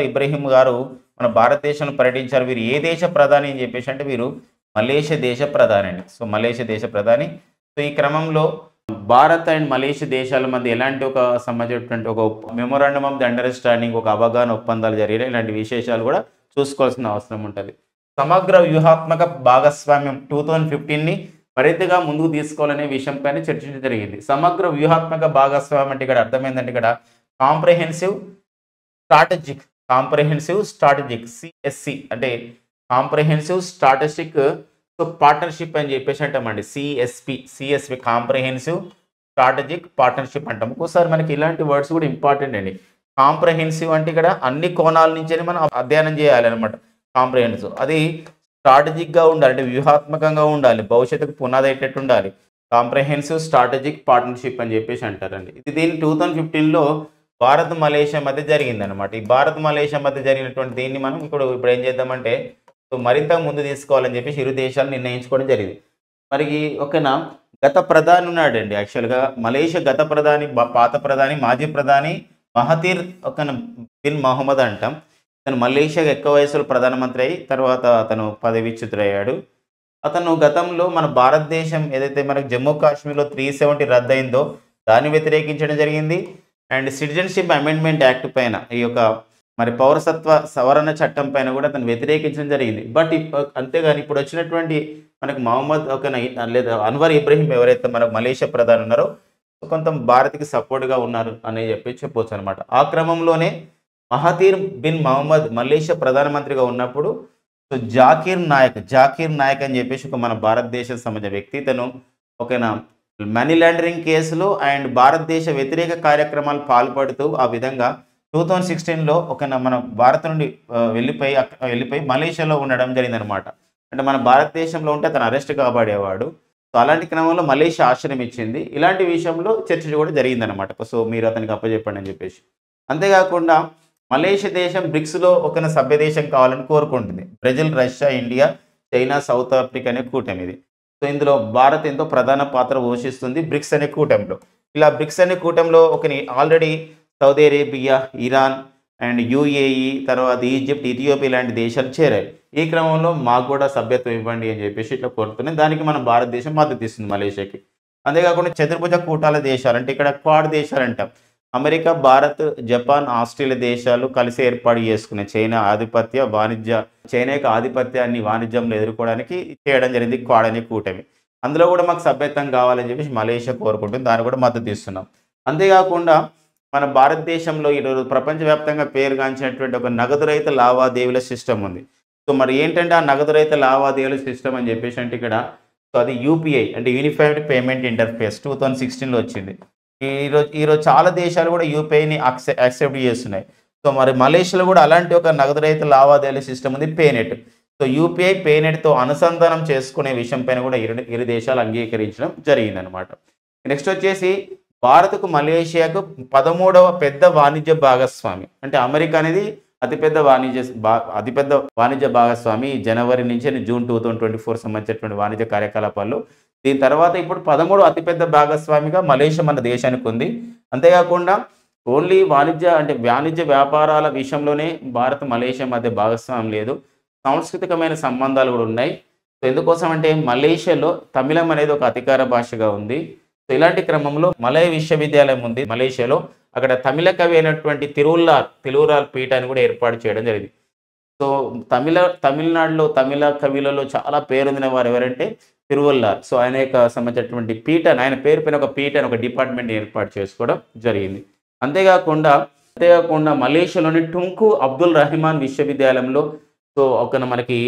S1: ఇబ్రహీం గారు మన భారతదేశంలో పర్యటించారు. వీరు ఏ దేశ ప్రధాని అని చెప్పేసి అంటే వీరు మలేషియా దేశ ప్రధాని అండి. సో మలేషియా దేశ ప్రధాని. సో ఈ క్రమంలో భారత్ అండ్ మలేషియా దేశాల మధ్య ఎలాంటి సంబంధించినటువంటి ఒక మెమోరాండమ్ ఆఫ్ ది అండర్స్టాండింగ్ అవగాహన ఒప్పందాలు జరిగినాయి. ఇలాంటి విశేషాలు కూడా చూసుకోవాల్సిన అవసరం ఉంటుంది. సమగ్ర వ్యూహాత్మక భాగస్వామ్యం 2015ని మరింతగా ముందుకు తీసుకోవాలనే విషయంపైన చర్చించడం జరిగింది. సమగ్ర వ్యూహాత్మక భాగస్వామ్యం అంటే ఇక్కడ అర్థమైందంటే ఇక్కడ కాంప్రహెన్సివ్ స్ట్రాటజిక్ CSC అంటే కాంప్రహెన్సివ్ స్ట్రాటజిక్ పార్ట్నర్షిప్ అని చెప్పేసి అంటామండి. సిఎస్పి కాంప్రహెన్సివ్ స్ట్రాటజిక్ పార్ట్నర్షిప్ అంటాం. ఒక్కోసారి మనకి ఇలాంటి వర్డ్స్ కూడా ఇంపార్టెంట్ అండి. కాంప్రహెన్సివ్ అంటే ఇక్కడ అన్ని కోణాల నుంచి మనం అధ్యయనం చేయాలి అనమాట. కాంప్రహెన్సివ్. అది స్ట్రాటజిక్‌గా ఉండాలి. అంటే వ్యూహాత్మకంగా ఉండాలి. భవిష్యత్తుకు పునాది అయ్యేటట్టు ఉండాలి. కాంప్రహెన్సివ్ స్ట్రాటజిక్ పార్ట్నర్‌షిప్ అని చెప్పేసి అంటారండి. దీన్ని 2015లో భారత్, మలేషియా మధ్య జరిగిందనమాట. ఈ భారత్, మలేషియా మధ్య జరిగినటువంటి దీన్ని మనం ఇప్పుడు ఏం చేద్దామంటే మరింత ముందు తీసుకోవాలని చెప్పేసి ఇరు దేశాలు నిర్ణయించుకోవడం జరిగింది. మరి ఓకేనా. గత ప్రధాని ఉన్నాడండి యాక్చువల్‌గా మలేషియా గత ప్రధాని, పాత ప్రధాని, మాజీ ప్రధాని మహతీర్ ఓకేనా బిన్ మొహమ్మద్ అంటాం. తను మలేషియాకి ఎక్కువ వయసులో ప్రధానమంత్రి అయ్యి తర్వాత అతను పదవీచ్యుతుడయ్యాడు. అతను గతంలో మన భారతదేశం ఏదైతే మనకు జమ్మూ కాశ్మీర్‌లో 370 రద్దయిందో దాన్ని వ్యతిరేకించడం జరిగింది. అండ్ సిటిజన్‌షిప్ అమెండ్మెంట్ యాక్ట్ పైన ఈ యొక్క మరి పౌరసత్వ సవరణ చట్టం పైన కూడా అతను వ్యతిరేకించడం జరిగింది. బట్ అంతేగాని ఇప్పుడు వచ్చినటువంటి మనకు మహమ్మద్ లేదా అన్వర్ ఇబ్రహీం ఎవరైతే మనకు మలేషియా ప్రధాని ఉన్నారో కొంత భారత్‌కి సపోర్ట్‌గా ఉన్నారు అని చెప్పొచ్చు అనమాట. ఆ క్రమంలోనే మహతీర్ బిన్ మొహమ్మద్ మలేషియా ప్రధానమంత్రిగా ఉన్నప్పుడు జాకీర్ నాయక్ అని చెప్పేసి ఒక మన భారతదేశం సంబంధించిన వ్యక్తి తను ఓకేనా మనీ లాండరింగ్ కేసులో అండ్ భారతదేశ వ్యతిరేక కార్యక్రమాలు పాల్పడుతూ ఆ విధంగా 2016లో ఓకేనా మన భారత్ నుండి వెళ్ళిపోయి మలేషియాలో ఉండడం జరిగిందనమాట. అంటే మన భారతదేశంలో ఉంటే అతను అరెస్ట్ కాబడేవాడు. సో అలాంటి క్రమంలో మలేషియా ఆశ్రయం ఇచ్చింది. ఇలాంటి విషయంలో చర్చ కూడా జరిగిందనమాట. సో మీరు అతనికి అప్పచెప్పండి అని చెప్పేసి. అంతేకాకుండా మలేషియా దేశం బ్రిక్స్‌లో ఒక సభ్య దేశం కావాలని కోరుకుంటుంది. Brazil, Russia, India, China, south Africa అనే కూటమి ఇది. సో ఇందులో భారత్ ఎంతో ప్రధాన పాత్ర పోషిస్తుంది బ్రిక్స్ అనే కూటమిలో. ఇలా బ్రిక్స్ అనే కూటమిలో already Saudi Arabia, Iran and UAE, తర్వాత ఈజిప్ట్, ఇథియోపియా లాంటి దేశాలు చేరాయి. ఈ క్రమంలో మాకు కూడా సభ్యత్వం ఇవ్వండి అని చెప్పేసి ఇట్లా కోరుతున్నాయి. దానికి మన భారతదేశం మద్దతు ఇస్తుంది మలేషియాకి. అంతేకాకుండా చతుర్భుజ కూటాల దేశాలు అంటే ఇక్కడ క్వాడ్ దేశాలు అంటాం. అమెరికా, భారత్, జపాన్, ఆస్ట్రేలియా దేశాలు కలిసి ఏర్పాటు చేసుకున్నాయి. చైనా యొక్క ఆధిపత్యాన్ని వాణిజ్యంలో ఎదుర్కోవడానికి చేయడం జరిగింది క్వాడ్ అనే కూటమి. అందులో కూడా మాకు సభ్యత్వం కావాలని చెప్పేసి మలేషియా కోరుకుంటుంది. దాన్ని కూడా మద్దతు ఇస్తున్నాం. అంతేకాకుండా మన భారతదేశంలో ఈరోజు ప్రపంచవ్యాప్తంగా పేరుగాంచినటువంటి ఒక నగదు రహిత లావాదేవీల సిస్టమ్ ఉంది. సో మరి ఏంటంటే ఆ నగదు రహిత లావాదేవీల సిస్టమ్ అని చెప్పేసి అంటే ఇక్కడ సో అది యూపీఐ అంటే యూనిఫైడ్ పేమెంట్ ఇంటర్ఫేస్ 2016లో వచ్చింది. ఈరోజు చాలా దేశాలు కూడా యూపీఐని యాక్సెప్ట్ చేస్తున్నాయి. సో మరి మలేషియాలో కూడా అలాంటి ఒక నగదు రహిత లావాదేవీల సిస్టమ్ ఉంది పేనెట్. సో యూపీఐ పేనెట్తో అనుసంధానం చేసుకునే విషయం పైన కూడా ఇరు దేశాలు అంగీకరించడం జరిగిందనమాట. నెక్స్ట్ వచ్చేసి భారత్కు మలేషియాకు 13వ పెద్ద వాణిజ్య భాగస్వామి. అంటే అమెరికా అనేది అతిపెద్ద వాణిజ్య భాగస్వామి. జనవరి నుంచి జూన్ 2024 సంబంధించినటువంటి వాణిజ్య కార్యకలాపాల్లో దీని తర్వాత ఇప్పుడు 13వ అతిపెద్ద భాగస్వామిగా మలేషియా మన దేశానికి ఉంది. అంతేకాకుండా ఓన్లీ వాణిజ్య వ్యాపారాల విషయంలోనే భారత్, మలేషియా మధ్య భాగస్వామ్యం లేదు, సాంస్కృతికమైన సంబంధాలు కూడా ఉన్నాయి. సో ఎందుకోసం అంటే మలేషియాలో తమిళం అనేది ఒక అధికార భాషగా ఉంది. సో ఇలాంటి క్రమంలో మలయ విశ్వవిద్యాలయం ఉంది మలేషియాలో. అక్కడ తమిళ కవి అయినటువంటి తిరువురాల్ పీఠాన్ని కూడా ఏర్పాటు చేయడం జరిగింది. సో తమిళనాడులో తమిళ కవులలో చాలా పేరొందిన వారు ఎవరంటే తిరువల్లార్. సో ఆయన యొక్క సంబంధించినటువంటి పీఠాన్ని ఆయన పేరు పైన ఒక పీఠాన్ని ఒక డిపార్ట్మెంట్ ఏర్పాటు చేసుకోవడం జరిగింది. అంతేకాకుండా మలేషియాలోని టుంకు అబ్దుల్ రహమాన్ విశ్వవిద్యాలయంలో సో మనకి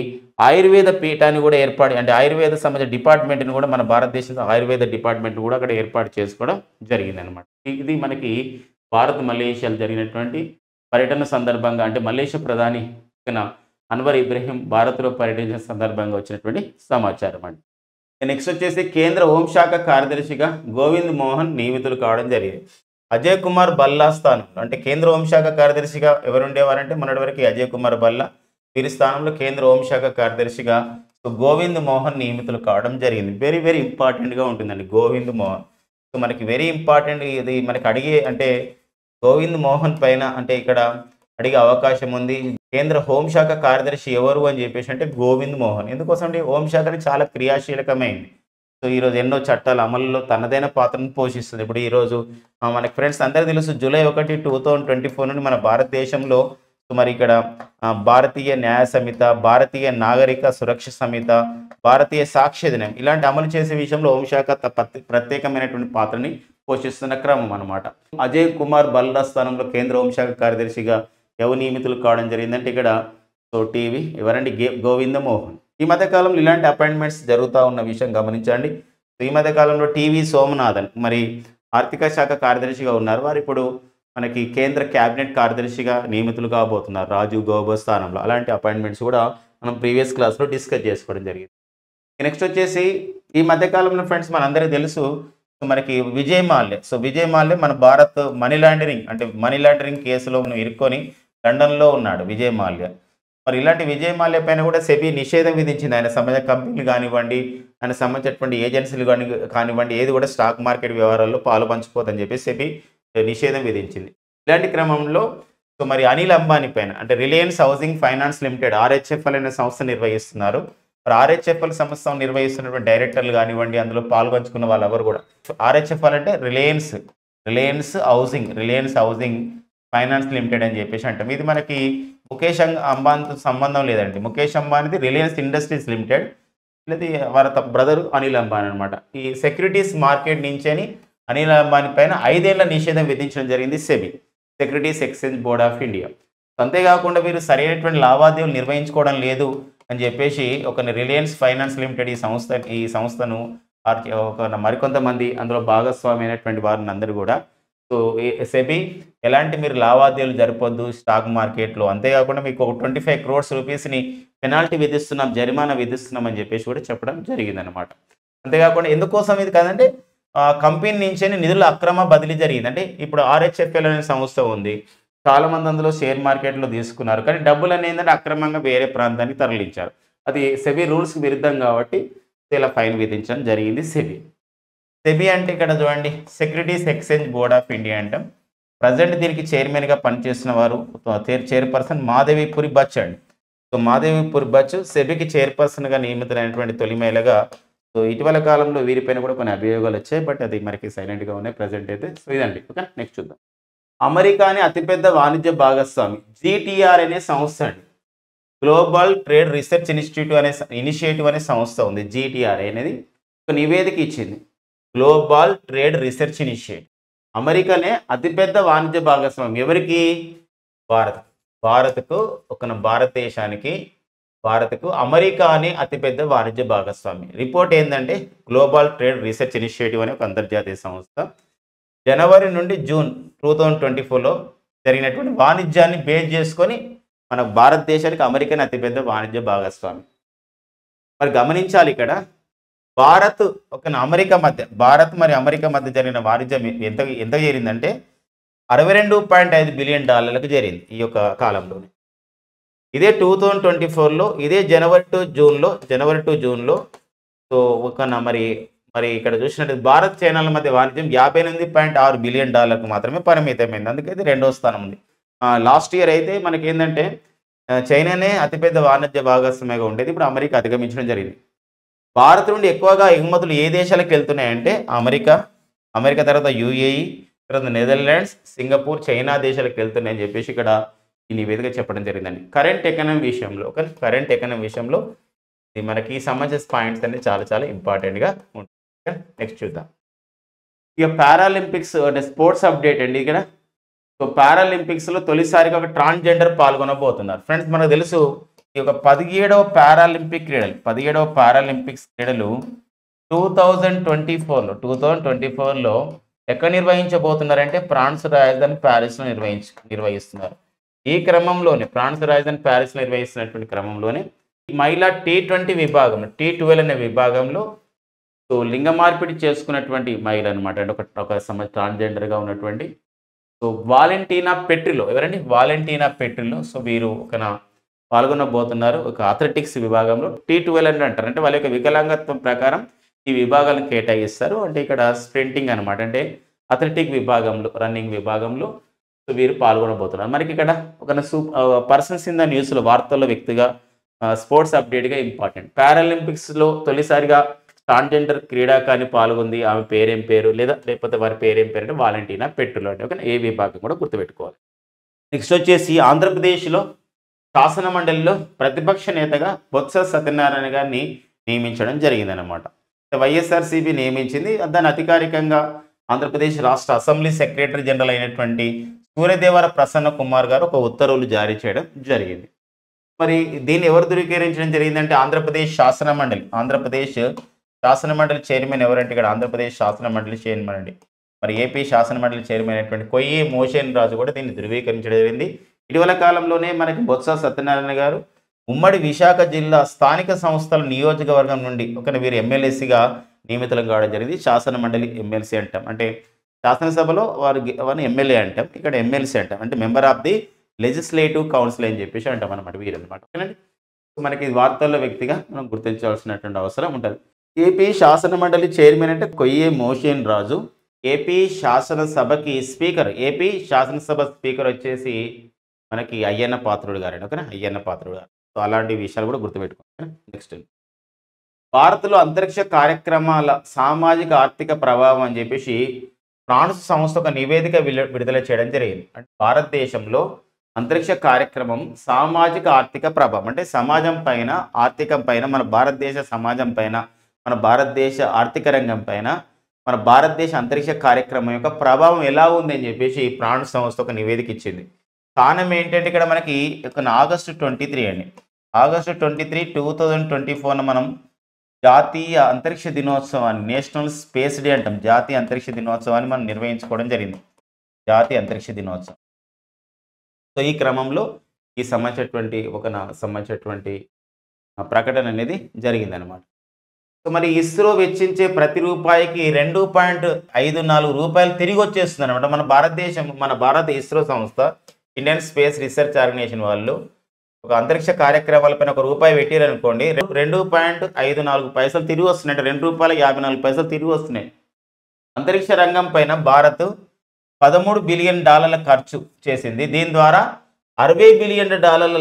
S1: ఆయుర్వేద పీఠాన్ని కూడా అంటే ఆయుర్వేద సంబంధించిన డిపార్ట్మెంట్ని కూడా మన భారతదేశంలో ఆయుర్వేద డిపార్ట్మెంట్ కూడా అక్కడ ఏర్పాటు చేసుకోవడం జరిగింది అనమాట. ఇది మనకి భారత్, మలేషియాలో జరిగినటువంటి పర్యటన సందర్భంగా అంటే మలేషియా ప్రధాని అన్వర్ ఇబ్రహీం భారత్లో పర్యటించిన సందర్భంగా వచ్చినటువంటి సమాచారం అండి. నెక్స్ట్ వచ్చేసి కేంద్ర హోంశాఖ కార్యదర్శిగా గోవింద్ మోహన్ నియమితులు కావడం జరిగింది. అజయ్ కుమార్ భల్లా స్థానంలో అంటే కేంద్ర హోంశాఖ కార్యదర్శిగా ఎవరు ఉండేవారంటే మొన్నటి వరకు అజయ్ కుమార్ భల్లా, వీరి స్థానంలో కేంద్ర హోంశాఖ కార్యదర్శిగా గోవింద్ మోహన్ నియమితులు కావడం జరిగింది. వెరీ వెరీ ఇంపార్టెంట్గా ఉంటుందండి గోవింద్ మోహన్. సో మనకి వెరీ ఇంపార్టెంట్ ఇది మనకి అంటే గోవింద్ మోహన్ పైన అంటే ఇక్కడ అడిగే అవకాశం ఉంది. కేంద్ర హోంశాఖ కార్యదర్శి ఎవరు అని చెప్పేసి అంటే గోవింద్ మోహన్. ఎందుకోసం అంటే హోంశాఖని చాలా క్రియాశీలకమైంది. సో ఈరోజు ఎన్నో చట్టాల అమలులో తనదైన పాత్రను పోషిస్తుంది. ఇప్పుడు ఈరోజు మనకి ఫ్రెండ్స్ అందరికీ తెలుసు జూలై 1, 2024 నుండి మన భారతదేశంలో మరి ఇక్కడ భారతీయ న్యాయ సంహిత, భారతీయ నాగరిక సురక్ష సంహిత, భారతీయ సాక్ష్య దినం ఇలాంటి అమలు చేసే విషయంలో హోంశాఖ ప్రత్యేకమైనటువంటి పాత్రని పోషిస్తున్న క్రమం అనమాట. అజయ్ కుమార్ భల్లా స్థానంలో కేంద్ర హోంశాఖ కార్యదర్శిగా ఎవరు నియమితులు కావడం జరిగిందంటే ఇక్కడ సో టీవీ ఎవరండి గోవింద మోహన్. ఈ మధ్యకాలంలో ఇలాంటి అపాయింట్మెంట్స్ జరుగుతూ ఉన్న విషయం గమనించండి. ఈ మధ్యకాలంలో టీవీ సోమనాథన్ మరి ఆర్థిక శాఖ కార్యదర్శిగా ఉన్నారు. వారు ఇప్పుడు మనకి కేంద్ర క్యాబినెట్ కార్యదర్శిగా నియమితులు కాబోతున్నారు రాజీవ్ గౌబా స్థానంలో. అలాంటి అపాయింట్మెంట్స్ కూడా మనం ప్రీవియస్ క్లాస్లో డిస్కస్ చేసుకోవడం జరిగింది. నెక్స్ట్ వచ్చేసి ఈ మధ్యకాలంలో ఫ్రెండ్స్ మనందరికీ తెలుసు మనకి విజయ్ మాల్యా. సో విజయ్ మాల్యా మన భారత్ మనీ లాండరింగ్ కేసులో ఇరుక్కొని లండన్లో ఉన్నాడు విజయ్ మాల్యా. మరి ఇలాంటి విజయ్ మాల్యా పైన కూడా సెబీ నిషేధం విధించింది. ఆయన సంబంధించిన కంపెనీలు కానివ్వండి, ఆయన సంబంధించినటువంటి ఏజెన్సీలు కానివ్వండి, ఏది కూడా స్టాక్ మార్కెట్ వ్యవహారాల్లో పాలు పంచుకోవద్దని చెప్పి సెబీ నిషేధం విధించింది. ఇలాంటి క్రమంలో సో మరి అనిల్ అంబానీ పైన అంటే రిలయన్స్ హౌసింగ్ ఫైనాన్స్ లిమిటెడ్ ఆర్హెచ్ఎఫ్ఎల్ అనే సంస్థ నిర్వహిస్తున్నారు. మరి ఆర్హెచ్ఎఫ్ఎల్ సంస్థ నిర్వహిస్తున్నటువంటి డైరెక్టర్లు కానివ్వండి, అందులో పాల్గొంచుకున్న వాళ్ళు ఎవరు కూడా ఆర్హెచ్ఎఫ్ఎల్ అంటే రిలయన్స్ హౌసింగ్ ఫైనాన్స్ లిమిటెడ్ అని చెప్పేసి అంటాం. ఇది మనకి ముఖేష్ అంబానీతో సంబంధం లేదండి. ముఖేష్ అంబానీది రిలయన్స్ ఇండస్ట్రీస్ లిమిటెడ్, ఇది వారి బ్రదర్ అనిల్ అంబానీ అనమాట. ఈ సెక్యూరిటీస్ మార్కెట్ నుంచి అని అనిల్ అంబానీ పైన 5 ఏళ్ల నిషేధం విధించడం జరిగింది SEBI, securities exchange board of India. అంతేకాకుండా వీరు సరైనటువంటి లావాదేవీలు నిర్వహించుకోవడం లేదు అని చెప్పేసి ఒక రిలయన్స్ ఫైనాన్స్ లిమిటెడ్ ఈ సంస్థను మరికొంతమంది అందులో భాగస్వామి అయినటువంటి వారిని అందరూ కూడా సో సెబీ ఎలాంటి మీరు లావాదేవీలు జరపొద్దు స్టాక్ మార్కెట్లో, అంతేకాకుండా మీకు ఒక 25 crores రూపీస్ని పెనాల్టీ విధిస్తున్నాం, జరిమానా విధిస్తున్నాం అని చెప్పేసి కూడా చెప్పడం జరిగిందనమాట. అంతేకాకుండా ఎందుకోసం ఇది కాదంటే కంపెనీ నుంచి నిధుల అక్రమ బదిలీ జరిగింది. అంటే ఇప్పుడు ఆర్హెచ్ఎఫ్ఎల్ అనే సంస్థ ఉంది, చాలామంది అందులో షేర్ మార్కెట్లో తీసుకున్నారు, కానీ డబ్బులు అనేది అక్రమంగా వేరే ప్రాంతానికి తరలించారు. అది సెబీ రూల్స్కి విరుద్ధం కాబట్టి ఇలా ఫైన్ విధించడం జరిగింది సెబీ అంటే ఇక్కడ చూడండి securities exchange board of India అంటాం. ప్రజెంట్ దీనికి చైర్మన్గా పనిచేస్తున్న వారు చైర్పర్సన్ మాధవీపురి బచ్ అండి. సో మాధవీపురి బచ్ సెబీకి చైర్పర్సన్గా నియమితులైనటువంటి తొలి మహిళగా. సో ఇటీవల కాలంలో వీరిపైన కూడా కొన్ని అభియోగాలు వచ్చాయి, బట్ అది మనకి సైలెంట్గా ఉన్నాయి ప్రజెంట్ అయితే. సో ఇదండి. ఓకే, నెక్స్ట్ చూద్దాం. అమెరికాని అతిపెద్ద వాణిజ్య భాగస్వామి జీటీఆర్ అనే సంస్థ అండి. గ్లోబల్ ట్రేడ్ రీసెర్చ్ ఇనిషియేటివ్ అనే సంస్థ ఉంది. జీటీఆర్ అనేది ఒక నివేదిక ఇచ్చింది. గ్లోబల్ ట్రేడ్ రీసెర్చ్ ఇనిషియేటివ్ అమెరికానే అతిపెద్ద వాణిజ్య భాగస్వామి. ఎవరికి? భారత్కు అమెరికా అనే అతిపెద్ద వాణిజ్య భాగస్వామి. రిపోర్ట్ ఏంటంటే గ్లోబల్ ట్రేడ్ రీసెర్చ్ ఇనిషియేటివ్ అనే ఒక అంతర్జాతీయ సంస్థ జనవరి నుండి జూన్ 2024లో జరిగినటువంటి వాణిజ్యాన్ని బేస్ చేసుకొని మన భారతదేశానికి అమెరికానే అతిపెద్ద వాణిజ్య భాగస్వామి. మరి గమనించాలి ఇక్కడ భారత్ మరి అమెరికా మధ్య జరిగిన వాణిజ్యం ఎంత చేరిందంటే $62.5 బిలియన్ చేరింది ఈ యొక్క కాలంలోనే. ఇదే 2024లో ఇదే జనవరి టు జూన్లో సో మరి ఇక్కడ చూసినట్టు భారత్ చైనాల మధ్య వాణిజ్యం $58.6 బిలియన్ మాత్రమే పరిమితమైంది. అందుకే ఇది 2వ స్థానం ఉంది. లాస్ట్ ఇయర్ అయితే మనకి ఏంటంటే చైనానే అతిపెద్ద వాణిజ్య భాగస్వామిగా ఉండేది, ఇప్పుడు అమెరికా అధిగమించడం జరిగింది. భారత్ నుండి ఎక్కువగా ఎగుమతులు ఏ దేశాలకు వెళ్తున్నాయంటే అమెరికా తర్వాత యుఏఈ, తర్వాత నెదర్లాండ్స్, సింగపూర్, చైనా దేశాలకు వెళ్తున్నాయని చెప్పేసి ఇక్కడ ఈ నివేదిక చెప్పడం జరిగిందండి. కరెంట్ ఎకనామీ విషయంలో ఇది మనకి సంబంధించిన పాయింట్స్ అనేది చాలా చాలా ఇంపార్టెంట్గా ఉంటుంది. నెక్స్ట్ చూద్దాం. ఇక పారాలింపిక్స్ అంటే స్పోర్ట్స్ అప్డేట్ అండి. ఇక్కడ సో పారాలింపిక్స్లో తొలిసారిగా ఒక ట్రాన్స్జెండర్ పాల్గొనబోతున్నారు. ఫ్రెండ్స్ మనకు తెలుసు ఈ యొక్క 17వ పారాలింపిక్స్ క్రీడలు 2024లో ఎక్కడ నిర్వహించబోతున్నారంటే ఫ్రాన్స్ రాజధాని ప్యారిస్లో నిర్వహిస్తున్నారు. ఈ క్రమంలోనే ఫ్రాన్స్ రాజధాని ప్యారిస్లో నిర్వహిస్తున్నటువంటి క్రమంలోనే మహిళా T20 విభాగం T12 అనే విభాగంలో సో లింగ మార్పిడి చేసుకున్నటువంటి మహిళ అనమాట. అంటే ఒక ట్రాన్స్జెండర్గా ఉన్నటువంటి సో వాలెంటీనా పెట్రిలో. ఎవరండి? వాలెంటీనా పెట్రిలో. సో వీరు పాల్గొనబోతున్నారు ఒక అథ్లెటిక్స్ విభాగంలో. T12 అని అంటారు, అంటే వాళ్ళ యొక్క వికలాంగత్వం ప్రకారం ఈ విభాగాలను కేటాయిస్తారు. అంటే ఇక్కడ స్ప్రింటింగ్ అనమాట, అంటే అథ్లెటిక్ విభాగంలో రన్నింగ్ విభాగంలో సో వీరు పాల్గొనబోతున్నారు. మనకి ఇక్కడ ఒక పర్సన్స్ ఇన్ ద న్యూస్లో వార్తల్లో వ్యక్తిగా స్పోర్ట్స్ అప్డేట్గా ఇంపార్టెంట్. పారాలింపిక్స్లో తొలిసారిగా ట్రాన్స్జెండర్ క్రీడాకారిణి పాల్గొంది. ఆమె పేరు లేకపోతే వారి పేరేం పేరు అంటే వాలెంటీనా పెట్రిలో. అంటే ఏ విభాగం కూడా గుర్తుపెట్టుకోవాలి. నెక్స్ట్ వచ్చేసి ఆంధ్రప్రదేశ్లో శాసన మండలిలో ప్రతిపక్ష నేతగా బొత్స సత్యనారాయణ గారిని నియమించడం జరిగిందనమాట. వైఎస్ఆర్సీపీ నియమించింది. దాన్ని అధికారికంగా ఆంధ్రప్రదేశ్ రాష్ట్ర అసెంబ్లీ సెక్రటరీ జనరల్ అయినటువంటి సూర్యదేవర ప్రసన్న కుమార్ గారు ఒక ఉత్తర్వులు జారీ చేయడం జరిగింది. మరి దీన్ని ఎవరు ధృవీకరించడం జరిగిందంటే ఆంధ్రప్రదేశ్ శాసన మండలి చైర్మన్ ఎవరంటే ఇక్కడ ఆంధ్రప్రదేశ్ శాసన మండలి చైర్మన్ అండి మరి ఏపీ శాసనమండలి చైర్మన్ అయినటువంటి కొయ్యి మోషన్ రాజు కూడా దీన్ని ధృవీకరించడం జరిగింది. ఇటీవల కాలంలోనే మనకి బొత్స సత్యనారాయణ గారు ఉమ్మడి విశాఖ జిల్లా స్థానిక సంస్థల నియోజకవర్గం నుండి వీరు ఎమ్మెల్యేసీగా నియమితులు కావడం జరిగింది. శాసనమండలి ఎమ్మెల్సీ అంటాం, అంటే శాసనసభలో వారిని ఎమ్మెల్యే అంటాం, ఇక్కడ ఎమ్మెల్సీ అంటాం, అంటే member of the legislative council అని చెప్పేసి అంటాం అనమాట వీరు అనమాట. ఓకేనండి. మనకి వార్తల్లో వ్యక్తిగా మనం గుర్తించాల్సినటువంటి అవసరం ఉంటుంది. ఏపీ శాసనమండలి చైర్మన్ అంటే కొయ్యి మోషన్ రాజు. ఏపీ శాసనసభకి స్పీకర్, ఏపీ శాసనసభ స్పీకర్ వచ్చేసి మనకి అయ్యన్న పాత్రుడు గారు. ఓకేనా, అయ్యన్న పాత్రుడు గారు. సో అలాంటి విషయాలు కూడా గుర్తుపెట్టుకోండి. నెక్స్ట్, భారత్లో అంతరిక్ష కార్యక్రమాల సామాజిక ఆర్థిక ప్రభావం అని చెప్పేసి ఫ్రాన్స్ సంస్థ ఒక నివేదిక విడుదల చేయడం జరిగింది. అంటే భారతదేశంలో అంతరిక్ష కార్యక్రమం సామాజిక ఆర్థిక ప్రభావం, అంటే సమాజం పైన, ఆర్థికం పైన, మన భారతదేశ సమాజం పైన, మన భారతదేశ ఆర్థిక రంగం పైన, మన భారతదేశ అంతరిక్ష కార్యక్రమం యొక్క ప్రభావం ఎలా ఉంది అని చెప్పేసి ఫ్రాన్స్ సంస్థ ఒక నివేదిక ఇచ్చింది. కారణం ఏంటంటే ఇక్కడ మనకి ఆగస్టు 23 అండి, ఆగస్టు 23, 2024 మనం జాతీయ అంతరిక్ష దినోత్సవాన్ని, నేషనల్ స్పేస్ డే అంటాం, జాతీయ అంతరిక్ష దినోత్సవాన్ని మనం నిర్వహించుకోవడం జరిగింది, జాతీయ అంతరిక్ష దినోత్సవం. సో ఈ క్రమంలో ఈ సంబంధించినటువంటి ప్రకటన అనేది జరిగిందనమాట. సో మరి ఇస్రో వెచ్చించే ప్రతి రూపాయికి 2.54 రూపాయలు తిరిగి వచ్చేస్తుంది అనమాట. మన భారత ఇస్రో సంస్థ, ఇండియన్ స్పేస్ రీసెర్చ్ ఆర్గనైజేషన్ వాళ్ళు ఒక అంతరిక్ష కార్యక్రమాలపైన ₹1 పెట్టారనుకోండి, 2.54 పైసలు తిరిగి వస్తున్నాయి, అంటే ₹2.54 తిరిగి వస్తున్నాయి. అంతరిక్ష రంగం పైన భారత్ $13 బిలియన్ ఖర్చు చేసింది. దీని ద్వారా $60 బిలియన్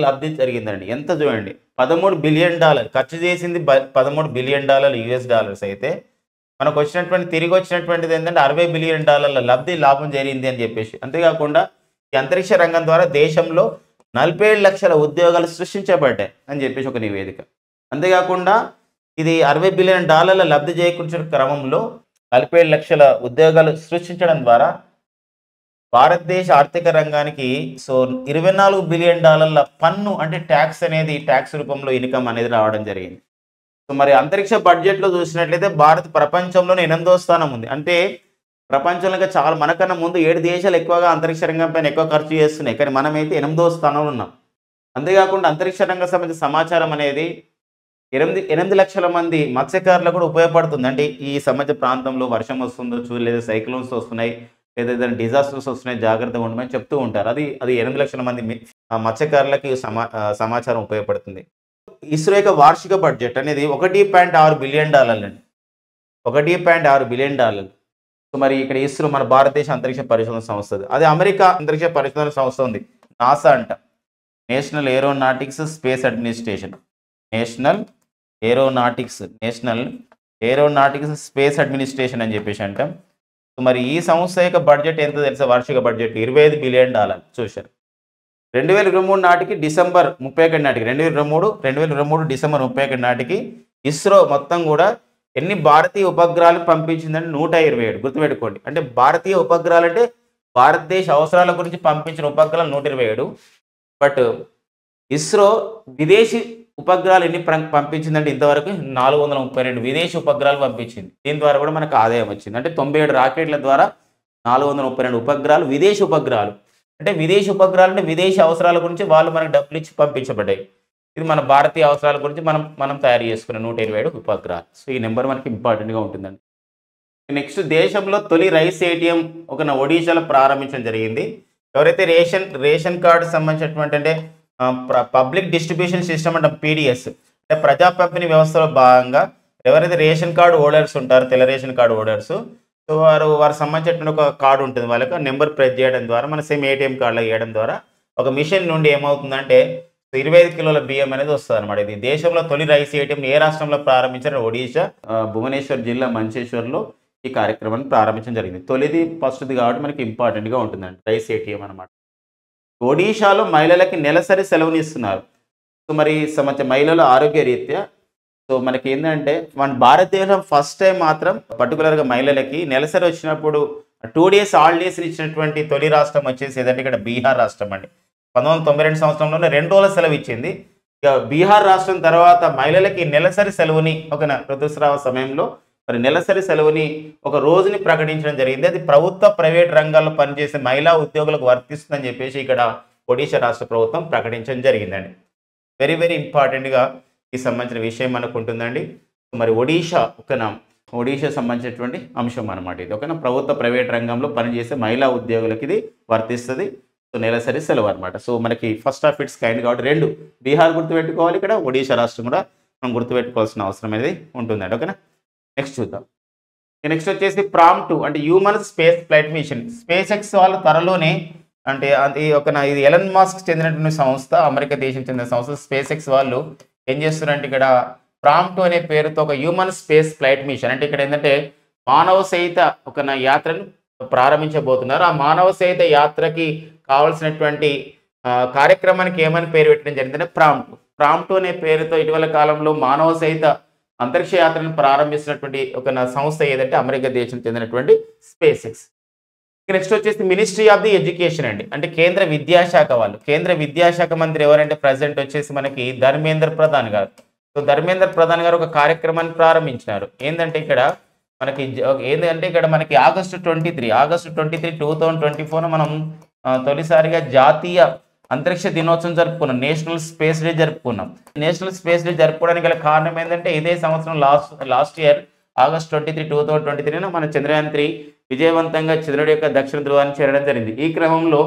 S1: లబ్ధి జరిగిందండి. ఎంత చూడండి, $13 బిలియన్ ఖర్చు చేసింది, $13 బిలియన్ యూఎస్ డాలర్స్ అయితే మనకు తిరిగి వచ్చినటువంటిది ఏంటంటే $60 బిలియన్ లాభం జరిగింది అని చెప్పేసి. అంతేకాకుండా ఈ అంతరిక్ష రంగం ద్వారా దేశంలో 47 లక్షల ఉద్యోగాలు సృష్టించబడ్డాయి అని చెప్పేసి ఒక నివేదిక. అంతేకాకుండా ఇది $60 బిలియన్ లబ్ధి చేకూర్చిన క్రమంలో 47 లక్షల ఉద్యోగాలు సృష్టించడం ద్వారా భారతదేశ ఆర్థిక రంగానికి $24 బిలియన్ పన్ను, అంటే ట్యాక్స్ అనేది, ట్యాక్స్ రూపంలో ఇన్కమ్ అనేది రావడం జరిగింది. సో మరి అంతరిక్ష బడ్జెట్లో చూసినట్లయితే భారత్ ప్రపంచంలోనే 8వ స్థానం ఉంది. అంటే ప్రపంచంలో చాలా మనకన్నా ముందు 7 దేశాలు ఎక్కువగా అంతరిక్ష రంగం పైన ఎక్కువ ఖర్చు చేస్తున్నాయి, కానీ మనమైతే 8వ స్థానంలో ఉన్నాం. అంతేకాకుండా అంతరిక్ష రంగం సంబంధించిన సమాచారం అనేది 8 లక్షల మంది మత్స్యకారులకు కూడా ఉపయోగపడుతుంది. అంటే ఈ సమాజ ప్రాంతంలో వర్షం వస్తుందో లేదా సైక్లోన్స్ వస్తున్నాయి, లేదా ఏదైనా డిజాస్టర్స్ వస్తున్నాయి, జాగ్రత్తగా ఉండమని చెప్తూ ఉంటారు. అది 8 లక్షల మంది మత్స్యకారులకి సమాచారం ఉపయోగపడుతుంది. ఇస్రో యొక్క వార్షిక బడ్జెట్ అనేది $1.6 బిలియన్ అండి, $1.6 బిలియన్. సో మరి ఇక్కడ ఇస్రో మన భారతదేశ అంతరిక్ష పరిశోధన సంస్థ, అది అమెరికా అంతరిక్ష పరిశోధన సంస్థ ఉంది, నాసా అంట, national aeronautics space administration, national aeronautics space administration అని చెప్పేసి అంటాం. సో మరి ఈ సంస్థ యొక్క బడ్జెట్ ఎంత తెలుసా? వార్షిక బడ్జెట్ $25 బిలియన్ చూశారు. 2023 నాటికి డిసెంబర్ 31 నాటికి, 2023 డిసెంబర్ 31 నాటికి ఇస్రో మొత్తం కూడా ఎన్ని భారతీయ ఉపగ్రహాలు పంపించిందంటే 127. గుర్తుపెట్టుకోండి, అంటే భారతీయ ఉపగ్రహాలు అంటే భారతదేశ అవసరాల గురించి పంపించిన ఉపగ్రహాలు 127. బట్ ఇస్రో విదేశీ ఉపగ్రహాలు ఎన్ని పంపించిందంటే ఇంతవరకు 432 విదేశీ ఉపగ్రహాలు పంపించింది. దీని ద్వారా కూడా మనకు ఆదాయం వచ్చింది. అంటే 97 రాకెట్ల ద్వారా 432 ఉపగ్రహాలు, విదేశీ ఉపగ్రహాలు. అంటే విదేశీ ఉపగ్రహాలు అంటే విదేశీ అవసరాల గురించి వాళ్ళు మనకు డబ్బులు ఇచ్చి పంపించబడ్డాయి. ఇది మన భారతీయ అవసరాల గురించి మనం తయారు చేసుకున్న 127 ఉపగ్రహాలు. సో ఈ నెంబర్ మనకి ఇంపార్టెంట్గా ఉంటుందండి. నెక్స్ట్, దేశంలో తొలి రైస్ ఏటీఎం ఒడిశాలో ప్రారంభించడం జరిగింది. ఎవరైతే రేషన్ కార్డు సంబంధించినటువంటి, అంటే పబ్లిక్ డిస్ట్రిబ్యూషన్ సిస్టమ్ అంటే PDS, అంటే ప్రజా పంపిణీ వ్యవస్థలో భాగంగా ఎవరైతే రేషన్ కార్డు హోల్డర్స్ ఉంటారో, తెల్ల రేషన్ కార్డు హోల్డర్స్, సో వారు సంబంధించినటువంటి ఒక కార్డు ఉంటుంది, వాళ్ళకి నెంబర్ ప్రెస్ చేయడం ద్వారా, మన సేమ్ ఏటీఎం కార్డులో వేయడం ద్వారా ఒక మిషన్ నుండి ఏమవుతుందంటే 25 కిలోల బియ్యం అనేది వస్తుంది అనమాట. ఇది దేశంలో తొలి రైస్ ఏటీఎం ఏ రాష్ట్రంలో ప్రారంభించారు? ఒడిశా, భువనేశ్వర్ జిల్లా మంచేశ్వర్లో ఈ కార్యక్రమాన్ని ప్రారంభించడం జరిగింది. తొలిది ఫస్ట్ది కాబట్టి మనకి ఇంపార్టెంట్గా ఉంటుందండి రైస్ ఏటీఎం అనమాట. ఒడిశాలో మహిళలకి నెలసరి సెలవుని ఇస్తున్నారు. సో మరి మహిళల ఆరోగ్య రీత్యా సో మనకి ఏంటంటే మన భారతదేశం ఫస్ట్ టైం మాత్రం పర్టికులర్గా మహిళలకి నెలసరి వచ్చినప్పుడు 2 days హాలిడేస్ ఇచ్చినటువంటి తొలి రాష్ట్రం వచ్చేసి ఏదంటే ఇక్కడ బీహార్ రాష్ట్రం అండి. 1992 సంవత్సరంలోనే 2 రోజుల సెలవు ఇచ్చింది. ఇక బీహార్ రాష్ట్రం తర్వాత మహిళలకి నెలసరి సెలవుని ఋతుస్రావ సమయంలో మరి నెలసరి సెలవుని ఒక రోజుని ప్రకటించడం జరిగింది. అది ప్రభుత్వ ప్రైవేట్ రంగాల్లో పనిచేసే మహిళా ఉద్యోగులకు వర్తిస్తుందని చెప్పేసి ఇక్కడ ఒడిషా రాష్ట్ర ప్రభుత్వం ప్రకటించడం జరిగిందండి. వెరీ వెరీ ఇంపార్టెంట్గా ఈ సంబంధించిన విషయం మనకు ఉంటుందండి. మరి ఒడిషా సంబంధించినటువంటి అంశం అనమాట ఇది. ఓకేనా, ప్రభుత్వ ప్రైవేట్ రంగంలో పనిచేసే మహిళా ఉద్యోగులకి ఇది వర్తిస్తుంది. సో నెలసరి సెలవు అనమాట. సో మనకి ఫస్ట్ ఆఫ్ ఇట్స్ కైండ్ కాబట్టి రెండు బీహార్ గుర్తుపెట్టుకోవాలి, ఇక్కడ ఒడిషా రాష్ట్రం కూడా మనం గుర్తుపెట్టుకోవాల్సిన అవసరం అనేది ఉంటుందండి. ఓకేనా, నెక్స్ట్ చూద్దాం. నెక్స్ట్ వచ్చేసి ప్రాంప్ట్ అంటే human space flight mission. SpaceX వాళ్ళు త్వరలోనే అంటే ఇది ఎలన్ మాస్క్ చెందినటువంటి సంస్థ, అమెరికా దేశం చెందిన సంస్థ స్పేస్ ఎక్స్ వాళ్ళు ఏం చేస్తున్నారంటే ఇక్కడ ప్రాంప్ట్ అనే పేరుతో ఒక హ్యూమన్ స్పేస్ ఫ్లైట్ మిషన్ అంటే ఇక్కడ ఏంటంటే మానవ సహిత యాత్రను ప్రారంభించబోతున్నారు. ఆ మానవ సహిత యాత్రకి కావాల్సినటువంటి కార్యక్రమానికి ఏమని పేరు పెట్టడం జరిగిందంటే ప్రాంప్ట్ అనే పేరుతో ఇటీవల కాలంలో మానవ సహిత అంతరిక్ష యాత్రను ప్రారంభిస్తున్నటువంటి సంస్థ ఏదంటే అమెరికా దేశం చెందినటువంటి స్పేస్ ఎక్స్. నెక్స్ట్ వచ్చేసి మినిస్ట్రీ ఆఫ్ ది ఎడ్యుకేషన్ అండి, అంటే కేంద్ర విద్యాశాఖ వాళ్ళు. కేంద్ర విద్యాశాఖ మంత్రి ఎవరంటే ప్రజెంట్ వచ్చేసి మనకి ధర్మేంద్ర ప్రధాన్ గారు. సో ధర్మేంద్ర ప్రధాన్ గారు ఒక కార్యక్రమాన్ని ప్రారంభించినారు. ఏంటంటే ఇక్కడ మనకి ఆగస్టు 23, 2024 మనం తొలిసారిగా జాతీయ అంతరిక్ష దినోత్సవం జరుపుకున్నాం. నేషనల్ స్పేస్ డే జరుపుకున్నాం. నేషనల్ స్పేస్ డే జరుపుకోవడానికి గల కారణం ఏంటంటే ఇదే సంవత్సరం లాస్ట్ ఇయర్ ఆగస్ట్ 23, 2023 మన చంద్రయాన్ 3 విజయవంతంగా చంద్రుడి యొక్క దక్షిణ ధ్రువాన్ని చేరడం జరిగింది. ఈ క్రమంలో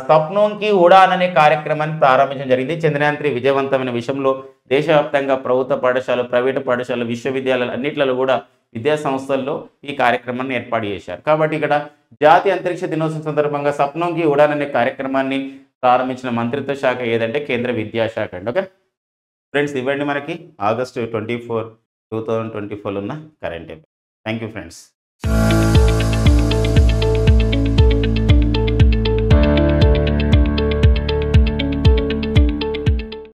S1: స్వప్నంకి ఉడాన్ అనే కార్యక్రమాన్ని ప్రారంభించడం జరిగింది. చంద్రయాన్ 3 విజయవంతమైన విషయంలో దేశవ్యాప్తంగా ప్రభుత్వ పాఠశాలలు, ప్రైవేటు పాఠశాలలు, విశ్వవిద్యాలయాలు అన్నిట్లలో కూడా విద్యా సంస్థల్లో ఈ కార్యక్రమాన్ని ఏర్పాటు చేశారు. కాబట్టి ఇక్కడ జాతీయ అంతరిక్ష దినోత్సవం సందర్భంగా స్వప్నంకి ఉడాన్ అనే కార్యక్రమాన్ని ప్రారంభించిన మంత్రిత్వ శాఖ ఏదంటే కేంద్ర విద్యాశాఖ అండి. ఓకే ఫ్రెండ్స్, ఇవ్వండి మనకి ఆగస్టు 24, 2024 ఉన్న current affairs. Thank you friends.